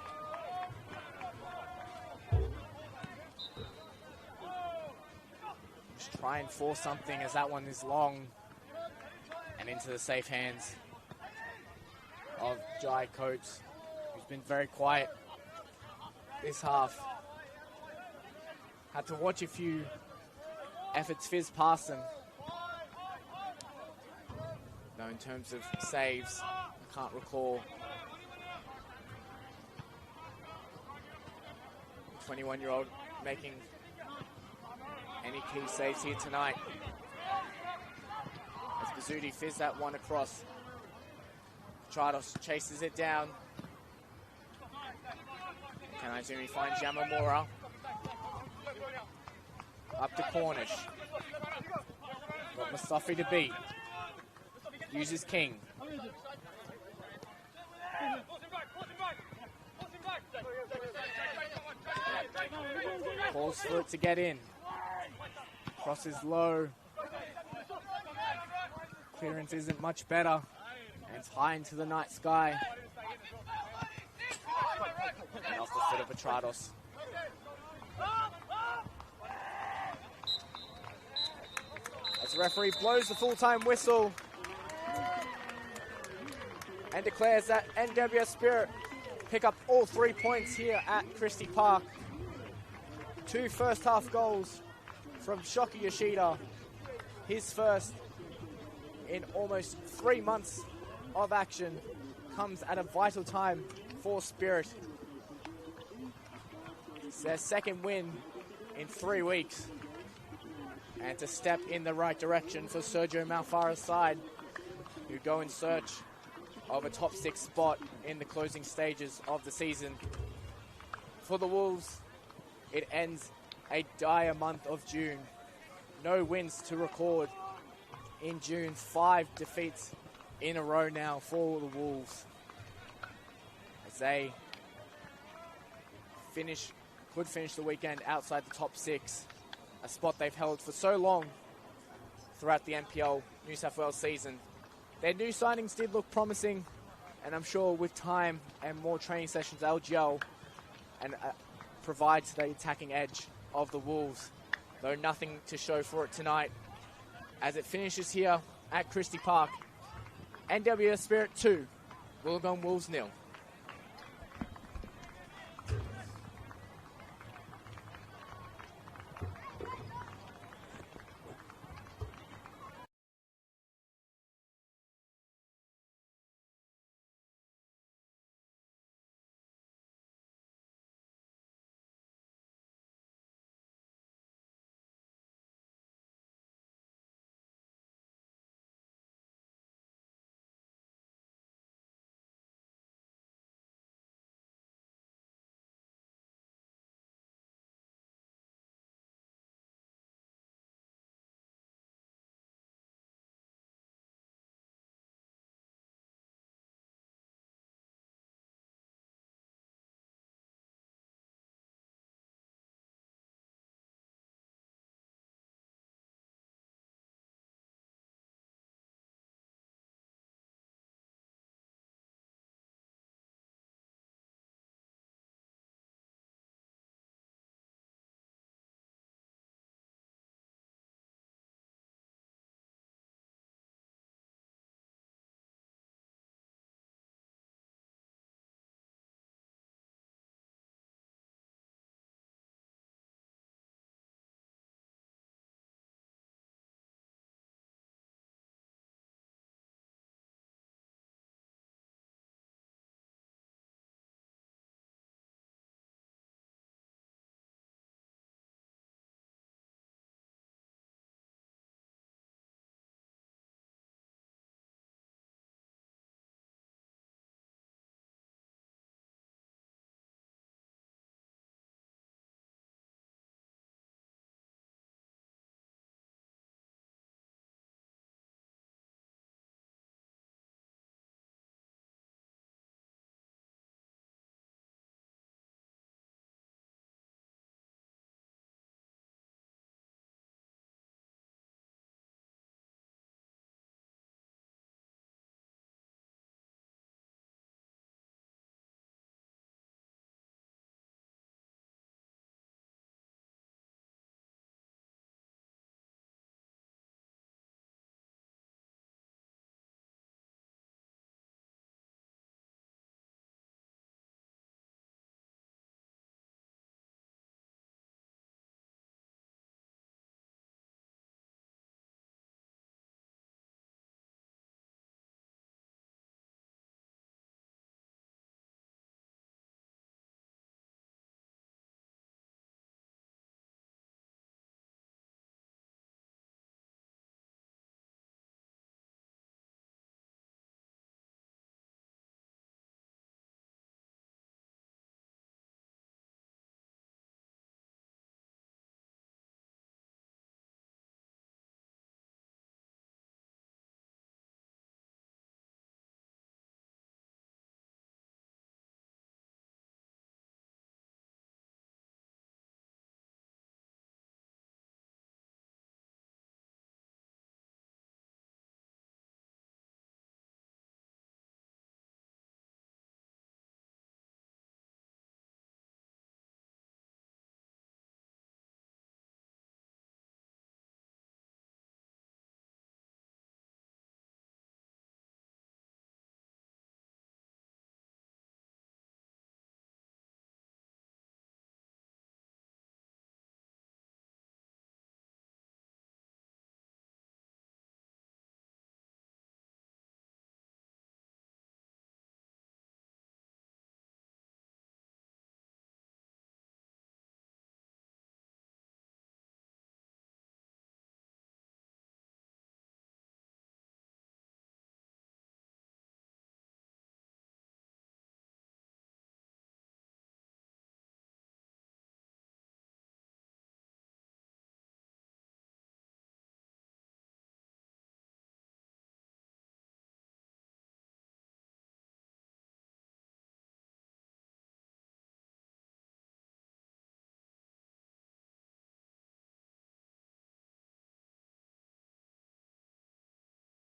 Just try and force something, as that one is long and into the safe hands of Jai Coates, who's been very quiet this half. Had to watch a few efforts fizz past him. Though in terms of saves, I can't recall 21-year-old making any key saves here tonight. As Bazzuti fizzed that one across. Trados chases it down. Can Izumi find Yamamura? Up to Cornish. Got Mustafi to beat. Uses King. Calls for it to get in. Crosses low. Clearance isn't much better. And it's high into the night sky. And off the foot of Petrados. As the referee blows the full-time whistle and declares that NWS Spirit pick up all 3 points here at Christie Park. 2 first-half goals from Shoki Yoshida, his first in almost 3 months of action, comes at a vital time for Spirit. It's their second win in 3 weeks, and it's a step in the right direction for Sergio Malfara's side, who go in search of a top 6 spot in the closing stages of the season. For the Wolves, it ends a dire month of June. No wins to record in June. 5 defeats in a row now for the Wolves, as they could finish the weekend outside the top 6, a spot they've held for so long throughout the NPL New South Wales season. Their new signings did look promising, And I'm sure with time and more training sessions, they'll gel and provide the attacking edge of the Wolves. Though nothing to show for it tonight. As it finishes here at Christie Park, NWS Spirit 2, Wollongong Wolves 0.